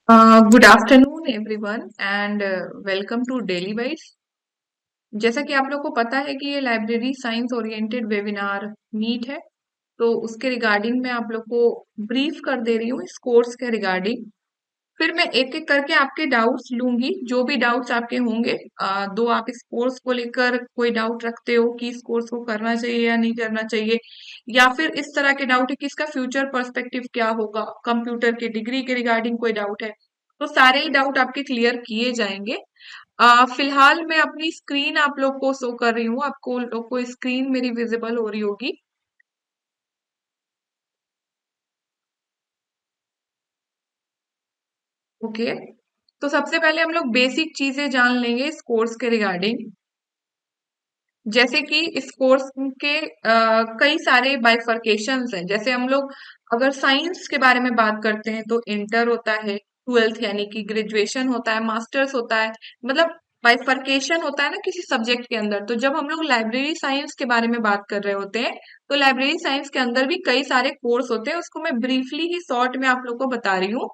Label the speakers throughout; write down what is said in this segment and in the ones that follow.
Speaker 1: Good afternoon everyone and welcome to daily wise. जैसा कि आप लोग को पता है कि ये library science oriented webinar meet है, तो उसके रिगार्डिंग मैं आप लोग को ब्रीफ कर दे रही हूँ इस कोर्स के रिगार्डिंग। फिर मैं एक एक करके आपके डाउट्स लूंगी, जो भी डाउट्स आपके होंगे। दो आप इस कोर्स को लेकर कोई डाउट रखते हो कि इस कोर्स को करना चाहिए या नहीं करना चाहिए, या फिर इस तरह के डाउट है कि इसका फ्यूचर पर्सपेक्टिव क्या होगा, कंप्यूटर की डिग्री के रिगार्डिंग कोई डाउट है, तो सारे ही डाउट आपके क्लियर किए जाएंगे। फिलहाल मैं अपनी स्क्रीन आप लोग को शो कर रही हूँ, आपको लोग को स्क्रीन मेरी विजिबल हो रही होगी। ओके, तो सबसे पहले हम लोग बेसिक चीजें जान लेंगे इस कोर्स के रिगार्डिंग। जैसे कि इस कोर्स के कई सारे बाइफर्केशंस हैं। जैसे हम लोग अगर साइंस के बारे में बात करते हैं तो इंटर होता है, ट्वेल्थ यानी कि ग्रेजुएशन होता है, मास्टर्स होता है, मतलब बाइफर्केशन होता है ना किसी सब्जेक्ट के अंदर। तो जब हम लोग लाइब्रेरी साइंस के बारे में बात कर रहे होते हैं तो लाइब्रेरी साइंस के अंदर भी कई सारे कोर्स होते हैं, उसको मैं ब्रीफली ही शॉर्ट में आप लोग को बता रही हूँ।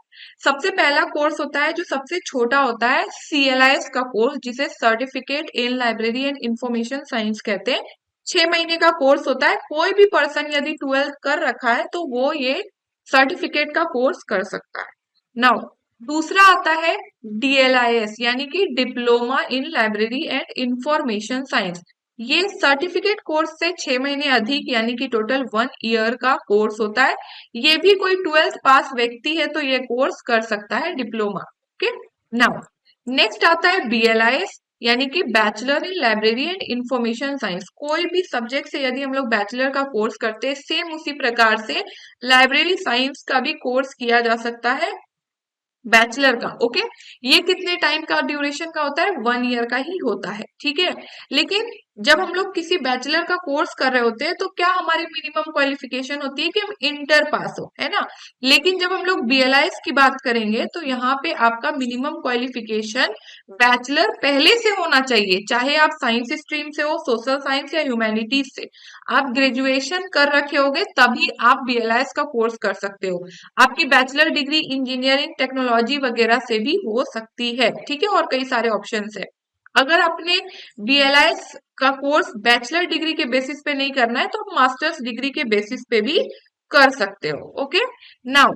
Speaker 1: सबसे पहला कोर्स होता है जो सबसे छोटा होता है, CLIS का कोर्स, जिसे certificate in library and information science कहते हैं। 6 महीने का कोर्स होता है। कोई भी पर्सन यदि ट्वेल्थ कर रखा है तो वो ये सर्टिफिकेट का कोर्स कर सकता है। नाउ दूसरा आता है DLIS, यानी कि diploma in library and information science. ये सर्टिफिकेट कोर्स से 6 महीने अधिक यानी कि टोटल 1 ईयर का कोर्स होता है। ये भी कोई ट्वेल्थ पास व्यक्ति है तो ये कोर्स कर सकता है, डिप्लोमा। ओके, नाउ नेक्स्ट आता है BLIS, यानी कि bachelor in library and information science. कोई भी सब्जेक्ट से यदि हम लोग बैचलर का कोर्स करते हैं, सेम उसी प्रकार से लाइब्रेरी साइंस का भी कोर्स किया जा सकता है, बैचलर का। ओके, ये कितने टाइम का ड्यूरेशन का होता है? 1 ईयर का ही होता है, ठीक है। लेकिन जब हम लोग किसी बैचलर का कोर्स कर रहे होते हैं तो क्या हमारी मिनिमम क्वालिफिकेशन होती है कि हम इंटर पास हो, है ना। लेकिन जब हम लोग BLIS की बात करेंगे तो यहाँ पे आपका मिनिमम क्वालिफिकेशन बैचलर पहले से होना चाहिए, चाहे आप साइंस स्ट्रीम से हो, सोशल साइंस या ह्यूमैनिटीज से। आप ग्रेजुएशन कर रखे होगे तभी आप BLIS का कोर्स कर सकते हो। आपकी बैचलर डिग्री इंजीनियरिंग टेक्नोलॉजी वगैरह से भी हो सकती है, ठीक है, और कई सारे ऑप्शंस है। अगर आपने BLIS का कोर्स बैचलर डिग्री के बेसिस पे नहीं करना है तो आप मास्टर्स डिग्री के बेसिस पे भी कर सकते हो। ओके, नाउ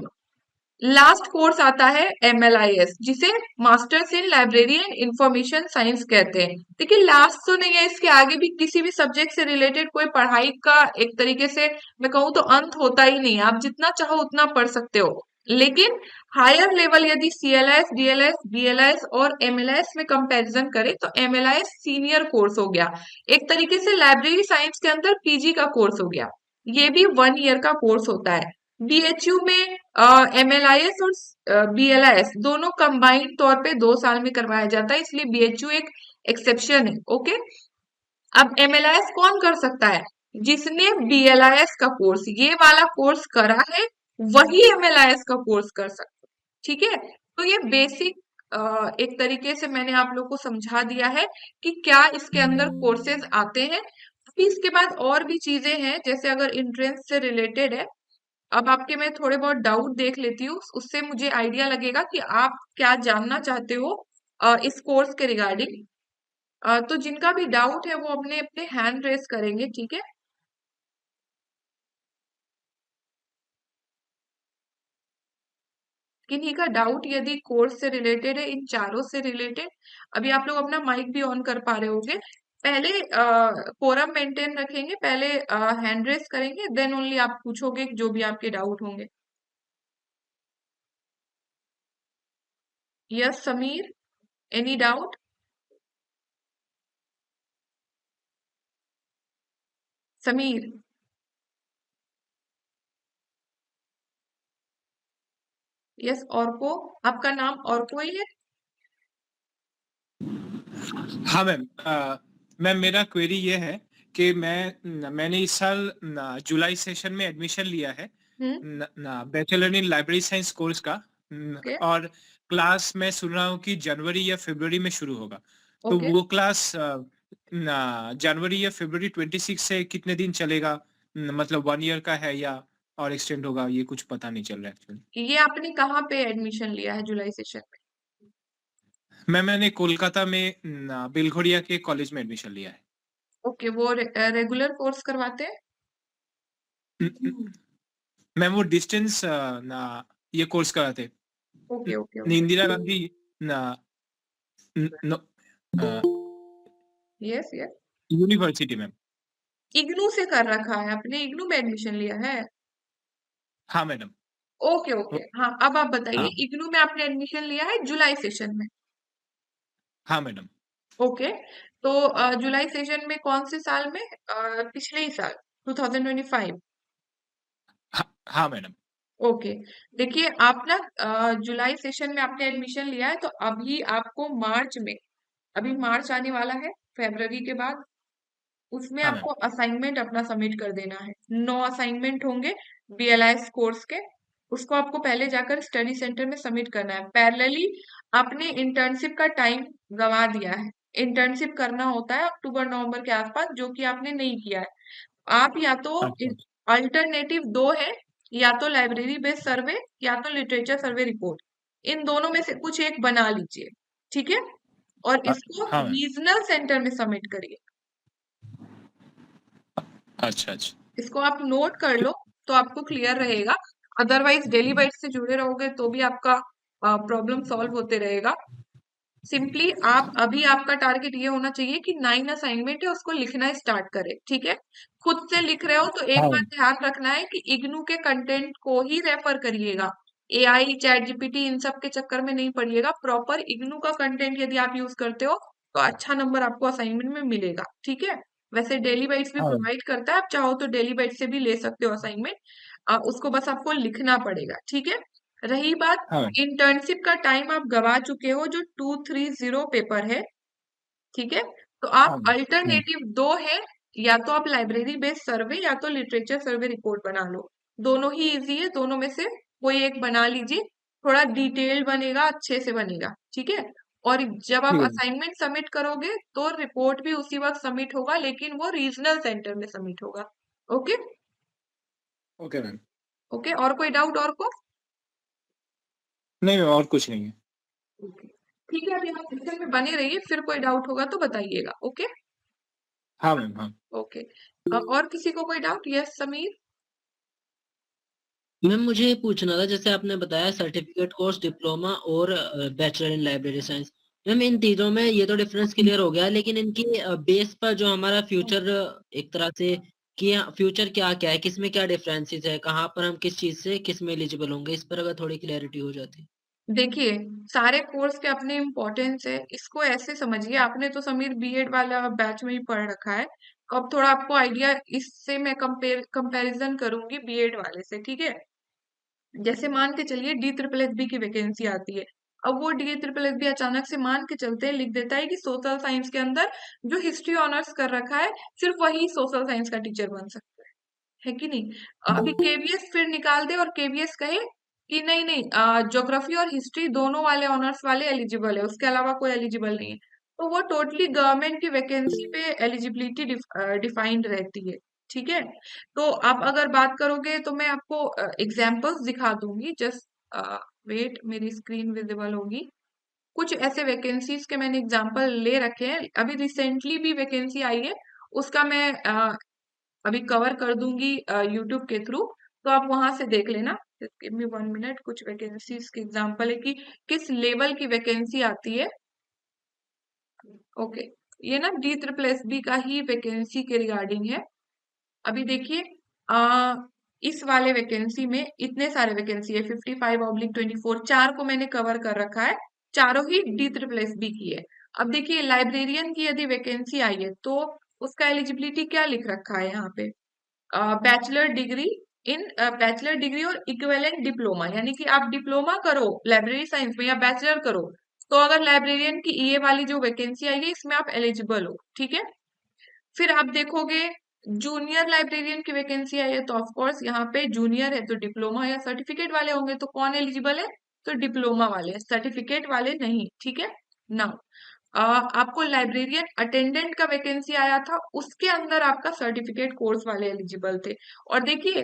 Speaker 1: लास्ट कोर्स आता है MLIS, जिसे masters in library and information science कहते हैं। देखिए लास्ट तो नहीं है, इसके आगे भी किसी भी सब्जेक्ट से रिलेटेड कोई पढ़ाई का एक तरीके से मैं कहूँ तो अंत होता ही नहीं है, आप जितना चाहो उतना पढ़ सकते हो। लेकिन हायर लेवल यदि CLIS, DLS, BLIS और MLIS में कंपैरिजन करें तो MLIS सीनियर कोर्स हो गया, एक तरीके से लाइब्रेरी साइंस के अंदर PG का कोर्स हो गया। ये भी 1 ईयर का कोर्स होता है। BHU में MLIS और BLIS दोनों कंबाइंड तौर पे 2 साल में करवाया जाता है, इसलिए BHU एक एक्सेप्शन है। ओके, अब MLIS कौन कर सकता है? जिसने BLIS का कोर्स, ये वाला कोर्स करा है, वही MLIS का कोर्स कर सकता है, ठीक है। तो ये बेसिक एक तरीके से मैंने आप लोग को समझा दिया है कि क्या इसके अंदर कोर्सेज आते हैं। अभी इसके बाद और भी चीजें हैं, जैसे अगर एंट्रेंस से रिलेटेड है। अब आपके मैं थोड़े बहुत डाउट देख लेती हूँ, उससे मुझे आइडिया लगेगा कि आप क्या जानना चाहते हो इस कोर्स के रिगार्डिंग। तो जिनका भी डाउट है वो अपने अपने हैंड रेस करेंगे, ठीक है। किन्हीं का डाउट यदि कोर्स से रिलेटेड है, इन चारों से रिलेटेड, अभी आप लोग अपना माइक भी ऑन कर पा रहे होंगे। पहले फोरम मेंटेन रखेंगे, पहले हैंड रेस करेंगे, देन ओनली आप पूछोगे जो भी आपके डाउट होंगे। Yes Sameer, any doubt? Sameer, yes. और को आपका नाम और कोई है?
Speaker 2: हाँ मैम। मैम मेरा क्वेरी ये है कि मैंने इस साल जुलाई सेशन में एडमिशन लिया है
Speaker 1: हम्म।
Speaker 2: Bachelor in library science course का।
Speaker 1: ओके।
Speaker 2: और क्लास मैं सुन रहा हूँ कि जनवरी या फरवरी में शुरू होगा। तो
Speaker 1: ओके,
Speaker 2: वो क्लास जनवरी या फरवरी 26 से कितने दिन चलेगा? मतलब 1 ईयर का है या और एक्सटेंड होगा ये कुछ पता नहीं चल रहा है एक्चुअली।
Speaker 1: ये आपने कहाँ पे एडमिशन लिया है जुलाई सेशन में?
Speaker 2: मैंने कोलकाता में बेलघोरिया के कॉलेज में एडमिशन लिया है।
Speaker 1: ओके, वो रेगुलर कोर्स करवाते हैं?
Speaker 2: न- न- मैम वो डिस्टेंस ना ये कोर्स कराते
Speaker 1: okay okay okay.
Speaker 2: Indira Gandhi ना
Speaker 1: yes yes.
Speaker 2: University ma'am.
Speaker 1: IGNOU से कर रखा है आपने? इग्नू में एडमिशन लिया है?
Speaker 2: हाँ मैडम।
Speaker 1: ओके ओके, हाँ अब आप बताइए,
Speaker 2: हाँ
Speaker 1: इग्नू में आपने एडमिशन लिया है जुलाई सेशन में?
Speaker 2: हाँ मैडम।
Speaker 1: ओके, तो जुलाई सेशन में कौन से साल में? पिछले ही साल, 2025?
Speaker 2: हाँ मैडम।
Speaker 1: ओके, देखिए आप ना जुलाई सेशन में आपने एडमिशन लिया है, तो अभी आपको मार्च में, अभी मार्च आने वाला है, फरवरी के बाद, उसमें
Speaker 2: हाँ मैम।
Speaker 1: आपको असाइनमेंट अपना सबमिट कर देना है। 9 असाइनमेंट होंगे बीएलआईएस कोर्स के। उसको आपको पहले जाकर स्टडी सेंटर में सबमिट करना है। पैरेलली आपने इंटर्नशिप का टाइम गंवा दिया है। इंटर्नशिप करना होता है अक्टूबर नवंबर के आसपास, जो कि आपने नहीं किया है। आप या तो
Speaker 2: अच्छा अच्छा।
Speaker 1: अल्टरनेटिव दो है, या तो लाइब्रेरी बेस्ड सर्वे या तो लिटरेचर सर्वे रिपोर्ट, इन दोनों में से कुछ एक बना लीजिए, ठीक है? और इसको
Speaker 2: हाँ मैम।
Speaker 1: रीजनल सेंटर में सबमिट करिए।
Speaker 2: अच्छा अच्छा।
Speaker 1: इसको आप नोट कर लो, तो आपको क्लियर रहेगा। अदरवाइज डेली बाइट से जुड़े रहोगे तो भी आपका प्रॉब्लम सॉल्व होते रहेगा। सिंपली आप अभी, आपका टारगेट ये होना चाहिए कि 9 असाइनमेंट है उसको लिखना स्टार्ट करें, ठीक है? खुद से लिख रहे हो तो एक
Speaker 2: हाँ
Speaker 1: बात
Speaker 2: मैम।
Speaker 1: ध्यान रखना है कि इग्नू के कंटेंट को ही रेफर करिएगा। एआई, चैट जीपीटी इन सब के चक्कर में नहीं पड़िएगा। प्रॉपर इग्नू का कंटेंट यदि आप यूज करते हो तो अच्छा नंबर आपको असाइनमेंट में मिलेगा, ठीक है? वैसे डेली बाइट्स भी
Speaker 2: हाँ मैम।
Speaker 1: प्रोवाइड करता है, आप चाहो तो डेली बाइट से भी ले सकते हो असाइनमेंट। उसको बस आपको लिखना पड़ेगा, ठीक है? रही बात
Speaker 2: हाँ मैम।
Speaker 1: इंटर्नशिप का, टाइम आप गवा चुके हो जो 230 पेपर है, ठीक है? तो आप
Speaker 2: हाँ मैम।
Speaker 1: अल्टरनेटिव दो है, या तो आप लाइब्रेरी बेस्ड सर्वे या तो लिटरेचर सर्वे रिपोर्ट बना लो। दोनों ही इजी है, दोनों में से कोई एक बना लीजिए। थोड़ा डिटेल्ड बनेगा, अच्छे से बनेगा, ठीक है? और जब आप
Speaker 2: ठीक है।
Speaker 1: असाइनमेंट सबमिट करोगे तो रिपोर्ट भी उसी वक्त सबमिट होगा, लेकिन वो रीजनल सेंटर में सबमिट होगा। ओके?
Speaker 2: Okay ma'am.
Speaker 1: ओके, और कोई डाउट और को?
Speaker 2: नहीं मैम और कुछ नहीं है।
Speaker 1: ओके, ठीक है, अभी आप सेक्शन में बने रहिए, फिर कोई डाउट होगा तो बताइएगा। ओके?
Speaker 2: हाँ मैम। हाँ
Speaker 1: ओके, और किसी को कोई डाउट? यस समीर।
Speaker 3: मैम मुझे ये पूछना था, जैसे आपने बताया सर्टिफिकेट कोर्स, डिप्लोमा और bachelor in library science. Ma'am इन तीनों में ये तो डिफरेंस क्लियर हो गया, लेकिन इनकी बेस पर जो हमारा फ्यूचर एक तरह से कि फ्यूचर क्या क्या है, किस में क्या डिफरेंसेस है, कहाँ पर हम किस चीज से किस में एलिजिबल होंगे, इस पर अगर थोड़ी क्लैरिटी हो जाती।
Speaker 1: देखिए, सारे कोर्स के अपने इम्पोर्टेंस है। इसको ऐसे समझिए, आपने तो समीर बीएड वाला बैच में ही पढ़ रखा है, तो अब थोड़ा आपको आइडिया, इससे मैं कंपैरिजन करूंगी बीएड वाले से, ठीक है? जैसे मान के चलिए डी ट्रिपल एस बी की वैकेंसी आती है। अब वो डी ट्रिपल एस बी अचानक से मान के चलते हैं लिख देता है कि सोशल साइंस के अंदर जो हिस्ट्री ऑनर्स कर रखा है, सिर्फ वही सोशल साइंस का टीचर बन सकता है कि नहीं? अभी केवीएस फिर निकाल दे और केवीएस कहे कि नहीं नहीं, ज्योग्राफी और हिस्ट्री दोनों वाले ऑनर्स वाले एलिजिबल है, उसके अलावा कोई एलिजिबल नहीं है। तो वो टोटली गवर्नमेंट की वैकेंसी पे एलिजिबिलिटी डिफाइंड रहती है, ठीक है? तो आप अगर बात करोगे तो मैं आपको एग्जांपल्स दिखा दूंगी। जस्ट वेट, मेरी स्क्रीन विजिबल होगी। कुछ ऐसे वैकेंसीज के मैंने एग्जांपल ले रखे हैं, अभी रिसेंटली भी वैकेंसी आई है, उसका मैं अभी कवर कर दूंगी यूट्यूब के थ्रू, तो आप वहां से देख लेना। गिव मी 1 मिनट, कुछ वैकेंसीज के एग्जांपल है कि किस लेवल की वैकेंसी आती है। ओके, ये ना डी ट्रिपल एस बी का ही वैकेंसी के रिगार्डिंग है। अभी देखिए, आ, इस वाले वैकेंसी में इतने सारे वैकेंसी है, 55/24, चार को मैंने कवर कर रखा है, चारों ही डी ट्रिपल एस बी की है। अब देखिए, लाइब्रेरियन की यदि वैकेंसी आई है तो उसका एलिजिबिलिटी क्या लिख रखा है यहाँ पे? Bachelor degree in bachelor degree और इक्विवेलेंट डिप्लोमा, यानी कि आप डिप्लोमा करो लाइब्रेरी साइंस में या बैचलर करो, तो अगर लाइब्रेरियन की ईए वाली जो वैकेंसी आई है इसमें आप एलिजिबल हो, ठीक है? फिर आप देखोगे जूनियर लाइब्रेरियन की वैकेंसी आई है, तो ऑफ कोर्स यहाँ पे जूनियर है तो डिप्लोमा या सर्टिफिकेट वाले होंगे, तो कौन एलिजिबल है? तो डिप्लोमा वाले, सर्टिफिकेट वाले नहीं, ठीक है? नाउ आपको लाइब्रेरियन अटेंडेंट का वैकेंसी आया था, उसके अंदर आपका सर्टिफिकेट कोर्स वाले एलिजिबल थे। और देखिए,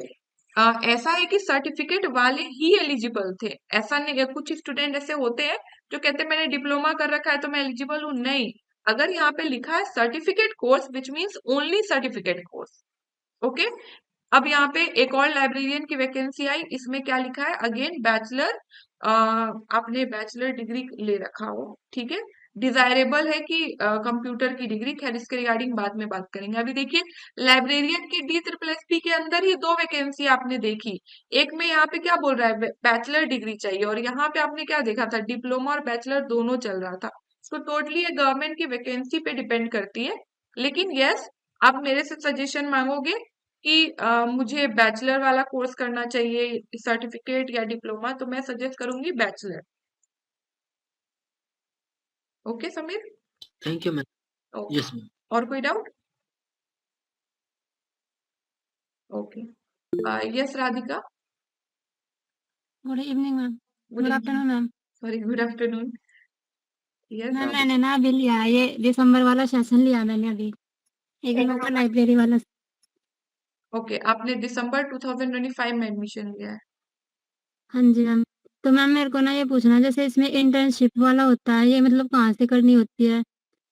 Speaker 1: ऐसा है कि सर्टिफिकेट वाले ही एलिजिबल थे, ऐसा नहीं। कुछ स्टूडेंट ऐसे होते हैं जो कहते हैं मैंने डिप्लोमा कर रखा है तो मैं एलिजिबल हूँ, नहीं। अगर यहाँ पे लिखा है certificate course which means only certificate course. Okay. अब यहाँ पे एक और लाइब्रेरियन की वैकेंसी आई, इसमें क्या लिखा है, अगेन बैचलर, आपने बैचलर डिग्री ले रखा हो, ठीक है। डिजायरेबल है कि कंप्यूटर की डिग्री, खैर इसके रिगार्डिंग बाद में बात करेंगे। अभी देखिए लाइब्रेरियन की DSSP के अंदर ही 2 वैकेंसी आपने देखी। एक में यहाँ पे क्या बोल रहा है, बैचलर डिग्री चाहिए, और यहाँ पे आपने क्या देखा था, डिप्लोमा और बैचलर दोनों चल रहा था। तो टोटली ये गवर्नमेंट की वैकेंसी पे डिपेंड करती है। लेकिन यस, आप मेरे से सजेशन मांगोगे कि मुझे बैचलर वाला कोर्स करना चाहिए, सर्टिफिकेट या डिप्लोमा, तो मैं सजेस्ट करूंगी bachelor. Okay Sameer.
Speaker 3: Thank you ma'am.
Speaker 1: Okay.
Speaker 3: Yes ma'am.
Speaker 1: और कोई doubt? Okay. Yes Radhika.
Speaker 4: Good evening ma'am.
Speaker 1: Good
Speaker 4: good
Speaker 1: evening.
Speaker 4: Afternoon ma'am.
Speaker 1: Sorry, good afternoon. Yes
Speaker 4: ma'am
Speaker 1: Radhika.
Speaker 4: मैंने ना अभी लिया है, ये दिसंबर वाला सेशन लिया मैंने अभी, इग्नू का लाइब्रेरी वाला।
Speaker 1: ओके, आपने दिसंबर 2025 में एडमिशन लिया है।
Speaker 4: हाँ जी मैम। तो मैम मेरे को ना ये पूछना, जैसे इसमें इंटर्नशिप वाला होता है, ये मतलब कहाँ से करनी होती है?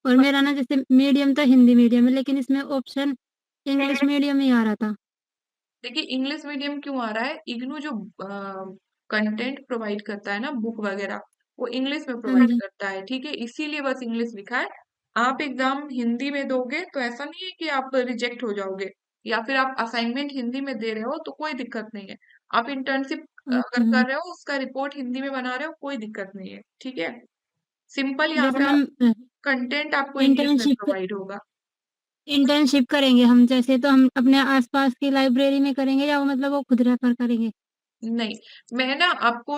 Speaker 4: और मेरा ना जैसे मीडियम तो हिंदी मीडियम है, लेकिन इसमें ऑप्शन इंग्लिश मीडियम ही आ रहा था।
Speaker 1: देखिए इंग्लिश मीडियम क्यों आ रहा है, इग्नू जो कंटेंट प्रोवाइड करता है ना, बुक वगैरह, वो इंग्लिश में
Speaker 4: हाँ
Speaker 1: प्रोवाइड
Speaker 4: जी।
Speaker 1: करता है, ठीक है, इसीलिए बस इंग्लिश लिखा है। आप एग्जाम हिंदी में दोगे तो ऐसा नहीं है कि आप रिजेक्ट हो जाओगे, या फिर आप असाइनमेंट हिंदी में दे रहे हो तो कोई दिक्कत नहीं है। आप इंटर्नशिप
Speaker 4: ओके
Speaker 1: अगर
Speaker 4: मैम।
Speaker 1: कर रहे हो, उसका रिपोर्ट हिंदी में बना रहे हो, कोई दिक्कत नहीं है, ठीक है। सिंपल यहाँ
Speaker 4: जैसे
Speaker 1: पे
Speaker 4: मैम
Speaker 1: कंटेंट आपको इंग्लिश में
Speaker 4: इंटर्नशिप
Speaker 1: प्रोवाइड होगा।
Speaker 4: इंटर्नशिप करेंगे हम, जैसे तो हम अपने आसपास की लाइब्रेरी में करेंगे, या वो मतलब वो खुद रेफर करेंगे?
Speaker 1: नहीं, मैं ना आपको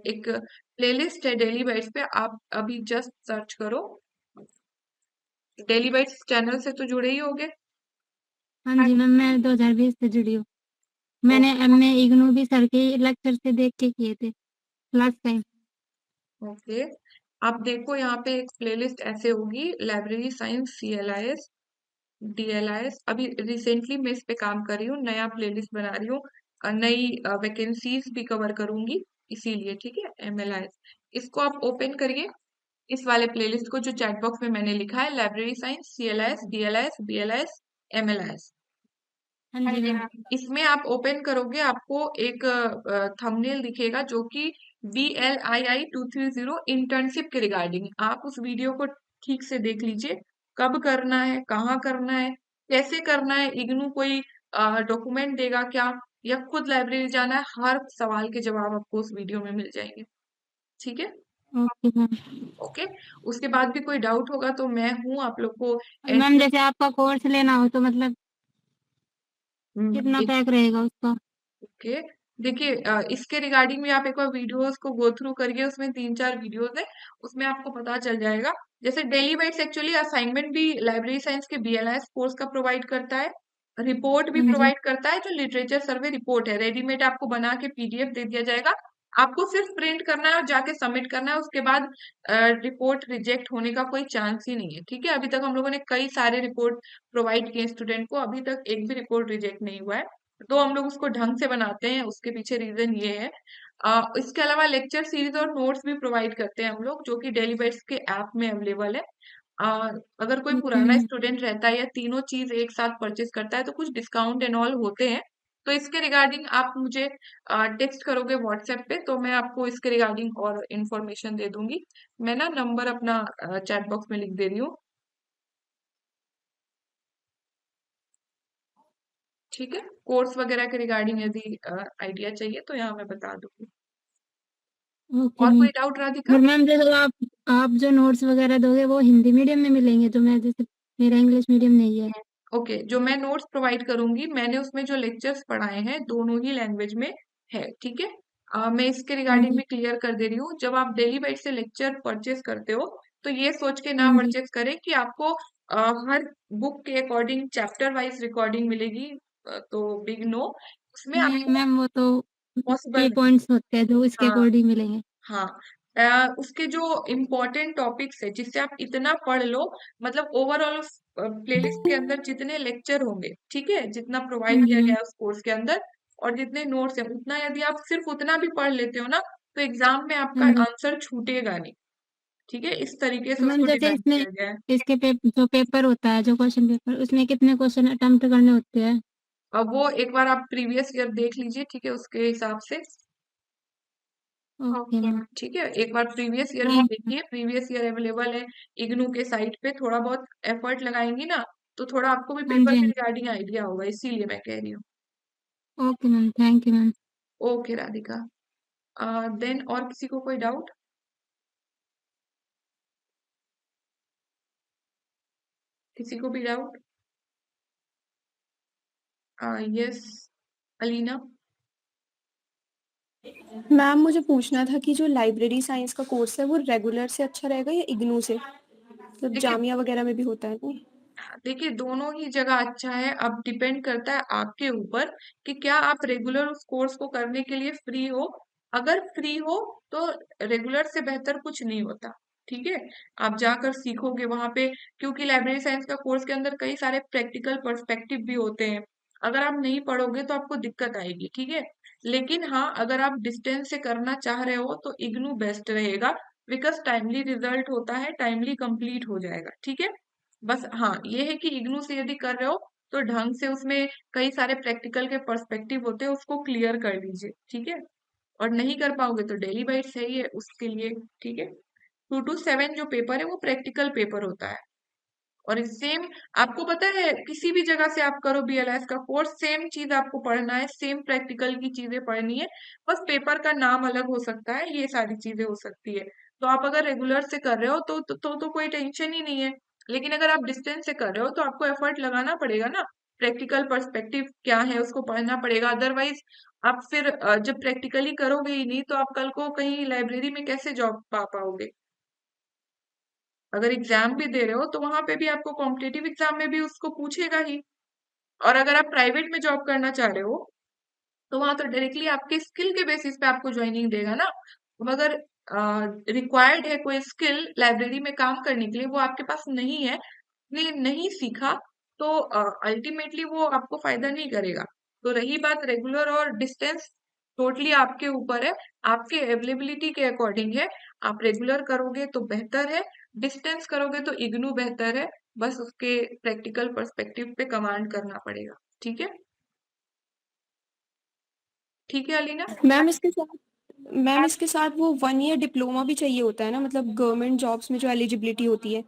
Speaker 1: एक प्लेलिस्ट है डेली बाइट्स पे, आप अभी जस्ट सर्च करो। डेली बाइट्स चैनल से तो जुड़े ही होगे।
Speaker 4: हाँ जी मैम, मैं 2020 से जुड़ी हूँ।
Speaker 1: ओ-
Speaker 4: मैंने MA इग्नू भी सर के लेक्चर से देख के किए थे लास्ट टाइम।
Speaker 1: ओके। आप देखो यहाँ पे एक प्लेलिस्ट ऐसे होगी, लाइब्रेरी साइंस, CLIS, DLIS। अभी रिसेंटली मैं इस पे काम कर रही हूँ, नया प्लेलिस्ट बना रही हूँ, नई वैकेंसीज भी कवर करूंगी, इसीलिए, ठीक है। MLIS, इसको आप ओपन करिए, इस वाले प्लेलिस्ट को जो चैट बॉक्स में मैंने लिखा है, library science, CLIS, DLIS, BLIS, MLIS।
Speaker 4: हाँ जी मैम।
Speaker 1: इसमें आप ओपन करोगे, आपको एक थंबनेल दिखेगा जो कि BLII 230 इंटर्नशिप के रिगार्डिंग। आप उस वीडियो को ठीक से देख लीजिए, कब करना है, कहाँ करना है, कैसे करना है, इग्नू कोई डॉक्यूमेंट देगा क्या, या खुद लाइब्रेरी जाना है, हर सवाल के जवाब आपको उस वीडियो में मिल जाएंगे, ठीक है।
Speaker 4: Okay ma'am.
Speaker 1: ओके। उसके बाद भी कोई डाउट होगा तो मैं हूँ आप लोग को
Speaker 4: और मैम
Speaker 1: ऐसे।
Speaker 4: जैसे आपका कोर्स लेना हो तो मतलब कितना पैक रहेगा उसका?
Speaker 1: ओके। देखिए इसके रिगार्डिंग भी आप एक बार वीडियोस को गो थ्रू करिए, उसमें 3-4 वीडियोस है, उसमें आपको पता चल जाएगा। जैसे डेली वाइट्स एक्चुअली असाइनमेंट भी लाइब्रेरी साइंस के BLIS कोर्स का प्रोवाइड करता है, रिपोर्ट भी
Speaker 4: हाँ जी।
Speaker 1: प्रोवाइड करता है, जो लिटरेचर सर्वे रिपोर्ट है, रेडीमेड आपको बना के PDF दे दिया जाएगा। आपको सिर्फ प्रिंट करना है और जाके सबमिट करना है, उसके बाद रिपोर्ट रिजेक्ट होने का कोई चांस ही नहीं है, ठीक है। अभी तक हम लोगों ने कई सारे रिपोर्ट प्रोवाइड किए स्टूडेंट को, अभी तक एक भी रिपोर्ट रिजेक्ट नहीं हुआ है। तो हम लोग उसको ढंग से बनाते हैं, उसके पीछे रीजन ये है। इसके अलावा लेक्चर सीरीज और नोट्स भी प्रोवाइड करते हैं हम लोग, जो कि डेली बाइट्स के ऐप में अवेलेबल है। अगर कोई
Speaker 4: ओके
Speaker 1: पुराना
Speaker 4: मैम।
Speaker 1: स्टूडेंट रहता है या तीनों चीज एक साथ परचेज करता है तो कुछ डिस्काउंट एंड ऑल होते हैं। तो इसके रिगार्डिंग आप मुझे टेक्स्ट करोगे व्हाट्सएप पे, तो मैं आपको इसके रिगार्डिंग और इन्फॉर्मेशन दे दूंगी। मैं ना नंबर अपना चैट बॉक्स में लिख दे रही हूँ, ठीक है। कोर्स वगैरह के रिगार्डिंग यदि आइडिया चाहिए तो यहाँ मैं बता दूंगी।
Speaker 4: ओके
Speaker 1: और
Speaker 4: मैम।
Speaker 1: कोई डाउट राधिका?
Speaker 4: और मैम जैसे आप जो नोट्स वगैरह दोगे वो हिंदी मीडियम में मिलेंगे, जो मैं जैसे मेरा इंग्लिश मीडियम नहीं है?
Speaker 1: ओके, जो मैं नोट्स प्रोवाइड करूंगी, मैंने उसमें जो लेक्चर्स पढ़ाए हैं दोनों ही लैंग्वेज में है, ठीक है। मैं इसके
Speaker 4: हाँ
Speaker 1: रिगार्डिंग
Speaker 4: जी।
Speaker 1: भी क्लियर कर दे रही हूँ। जब आप डेली बाइट से लेक्चर परचेज करते हो तो ये सोच के ना
Speaker 4: हाँ जी।
Speaker 1: परचेज करें कि आपको हर बुक के अकॉर्डिंग चैप्टर वाइज रिकॉर्डिंग मिलेगी, तो बिग नो, उसमें
Speaker 4: नहीं
Speaker 1: आपको
Speaker 4: मैम, वो तो
Speaker 1: पॉसिबल
Speaker 4: की
Speaker 1: नहीं।
Speaker 4: पॉइंट्स होते हैं जो इसके
Speaker 1: हाँ,
Speaker 4: अकॉर्डिंग मिलेंगे।
Speaker 1: हाँ, उसके जो इम्पोर्टेंट टॉपिक्स है जिससे आप इतना पढ़ लो, मतलब ओवरऑल प्लेलिस्ट के अंदर जितने लेक्चर होंगे, ठीक है, जितना प्रोवाइड किया गया है उस कोर्स के अंदर और जितने नोट्स है, उतना यदि आप सिर्फ उतना भी पढ़ लेते हो ना, तो एग्जाम में आपका आंसर छूटेगा नहीं। ठीक है, इस तरीके
Speaker 4: तो
Speaker 1: से
Speaker 4: मैम
Speaker 1: उसको
Speaker 4: जैसे
Speaker 1: डिजाइन
Speaker 4: इसमें
Speaker 1: किया गया है।
Speaker 4: इसके जो पेपर होता है, जो क्वेश्चन पेपर, उसमें कितने क्वेश्चन अटेम्प्ट करने होते हैं?
Speaker 1: अब वो एक बार आप प्रीवियस ईयर देख लीजिए, ठीक है, उसके हिसाब से।
Speaker 4: Okay ma'am.
Speaker 1: ठीक है, एक बार प्रीवियस ईयर भी देखिए, प्रीवियस ईयर अवेलेबल है इग्नू के साइट पे। थोड़ा बहुत एफर्ट लगाएंगी ना, तो थोड़ा आपको भी
Speaker 4: हाँ
Speaker 1: पेपर
Speaker 4: जी,
Speaker 1: के
Speaker 4: हाँ।
Speaker 1: रिगार्डिंग आइडिया होगा, इसीलिए मैं कह रही हूँ।
Speaker 4: Okay ma'am, thank you ma'am.
Speaker 1: Okay Radhika. Then और किसी को कोई डाउट? किसी को भी डाउट? यस, अलीना।
Speaker 5: मैम मुझे पूछना था कि जो लाइब्रेरी साइंस का कोर्स है वो रेगुलर से अच्छा रहेगा या इग्नू से? मतलब
Speaker 1: देखिए,
Speaker 5: जामिया वगैरह में भी होता है ना?
Speaker 1: देखिए दोनों ही जगह अच्छा है। अब डिपेंड करता है आपके ऊपर कि क्या आप रेगुलर उस कोर्स को करने के लिए फ्री हो। अगर फ्री हो तो रेगुलर से बेहतर कुछ नहीं होता। ठीक है, आप जाकर सीखोगे वहां पे, क्योंकि लाइब्रेरी साइंस का कोर्स के अंदर कई सारे प्रैक्टिकल पर्सपेक्टिव भी होते हैं। अगर आप नहीं पढ़ोगे तो आपको दिक्कत आएगी। ठीक है, लेकिन हाँ, अगर आप डिस्टेंस से करना चाह रहे हो तो इग्नू बेस्ट रहेगा, बिकॉज टाइमली रिजल्ट होता है, टाइमली कंप्लीट हो जाएगा। ठीक है, बस हाँ, ये है कि इग्नू से यदि कर रहे हो तो ढंग से उसमें कई सारे प्रैक्टिकल के पर्सपेक्टिव होते हैं, उसको क्लियर कर लीजिए। ठीक है, और नहीं कर पाओगे तो डेली बाइट सही है उसके लिए। ठीक है, 2 to 7 जो पेपर है वो प्रैक्टिकल पेपर होता है। और सेम आपको पता है, किसी भी जगह से आप करो बीएलएस का कोर्स, सेम चीज आपको पढ़ना है, सेम प्रैक्टिकल की चीजें पढ़नी है। बस पेपर का नाम अलग हो सकता है, ये सारी चीजें हो सकती है। तो आप अगर रेगुलर से कर रहे हो तो कोई टेंशन ही नहीं है। लेकिन अगर आप डिस्टेंस से कर रहे हो तो आपको एफर्ट लगाना पड़ेगा ना, प्रैक्टिकल पर्सपेक्टिव क्या है उसको पढ़ना पड़ेगा। अदरवाइज आप फिर जब प्रैक्टिकली करोगे ही नहीं तो आप कल को कहीं लाइब्रेरी में कैसे जॉब पा पाओगे। अगर एग्जाम भी दे रहे हो तो वहां पे भी आपको कॉम्पिटेटिव एग्जाम में भी उसको पूछेगा ही। और अगर आप प्राइवेट में जॉब करना चाह रहे हो तो वहां तो डायरेक्टली आपके स्किल के बेसिस पे आपको ज्वाइनिंग देगा ना। अब अगर रिक्वायर्ड है कोई स्किल लाइब्रेरी में काम करने के लिए, वो आपके पास नहीं है, ने नहीं सीखा, तो अल्टीमेटली वो आपको फायदा नहीं करेगा। तो रही बात रेगुलर और डिस्टेंस, टोटली आपके ऊपर है, आपके अवेलेबिलिटी के अकॉर्डिंग है। आप रेगुलर करोगे तो बेहतर है, डिस्टेंस करोगे तो इग्नू बेहतर है। बस उसके प्रैक्टिकल पर्सपेक्टिव पे कमांड करना पड़ेगा। ठीक है, ठीक है अलीना।
Speaker 5: मैम इसके साथ वो 1 ईयर डिप्लोमा भी चाहिए होता है ना, मतलब गवर्नमेंट जॉब्स में जो एलिजिबिलिटी होती है, जो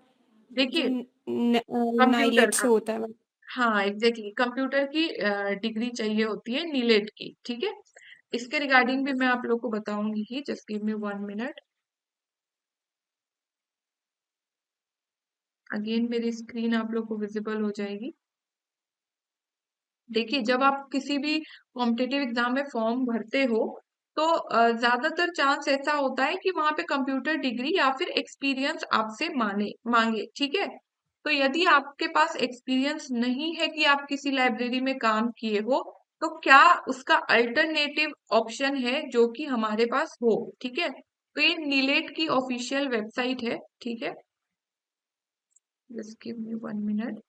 Speaker 1: देखिए, कंप्यूटर
Speaker 5: नाइलेट से
Speaker 1: का,
Speaker 5: होता है।
Speaker 1: हाँ एग्जैक्टली, कंप्यूटर की डिग्री चाहिए होती है नीलेट की। ठीक है, इसके रिगार्डिंग भी मैं आप लोग को बताऊंगी ही, just give me 1 minute. Again मेरी स्क्रीन आप लोग को विजिबल हो जाएगी। देखिए, जब आप किसी भी कॉम्पिटेटिव एग्जाम में फॉर्म भरते हो तो ज्यादातर चांस ऐसा होता है कि वहां पे कंप्यूटर डिग्री या फिर एक्सपीरियंस आपसे मांगे। ठीक है, तो यदि आपके पास एक्सपीरियंस नहीं है कि आप किसी लाइब्रेरी में काम किए हो, तो क्या उसका अल्टरनेटिव ऑप्शन है जो कि हमारे पास हो। ठीक है, तो ये नीलेट की ऑफिशियल वेबसाइट है। ठीक है, just give me 1 minute.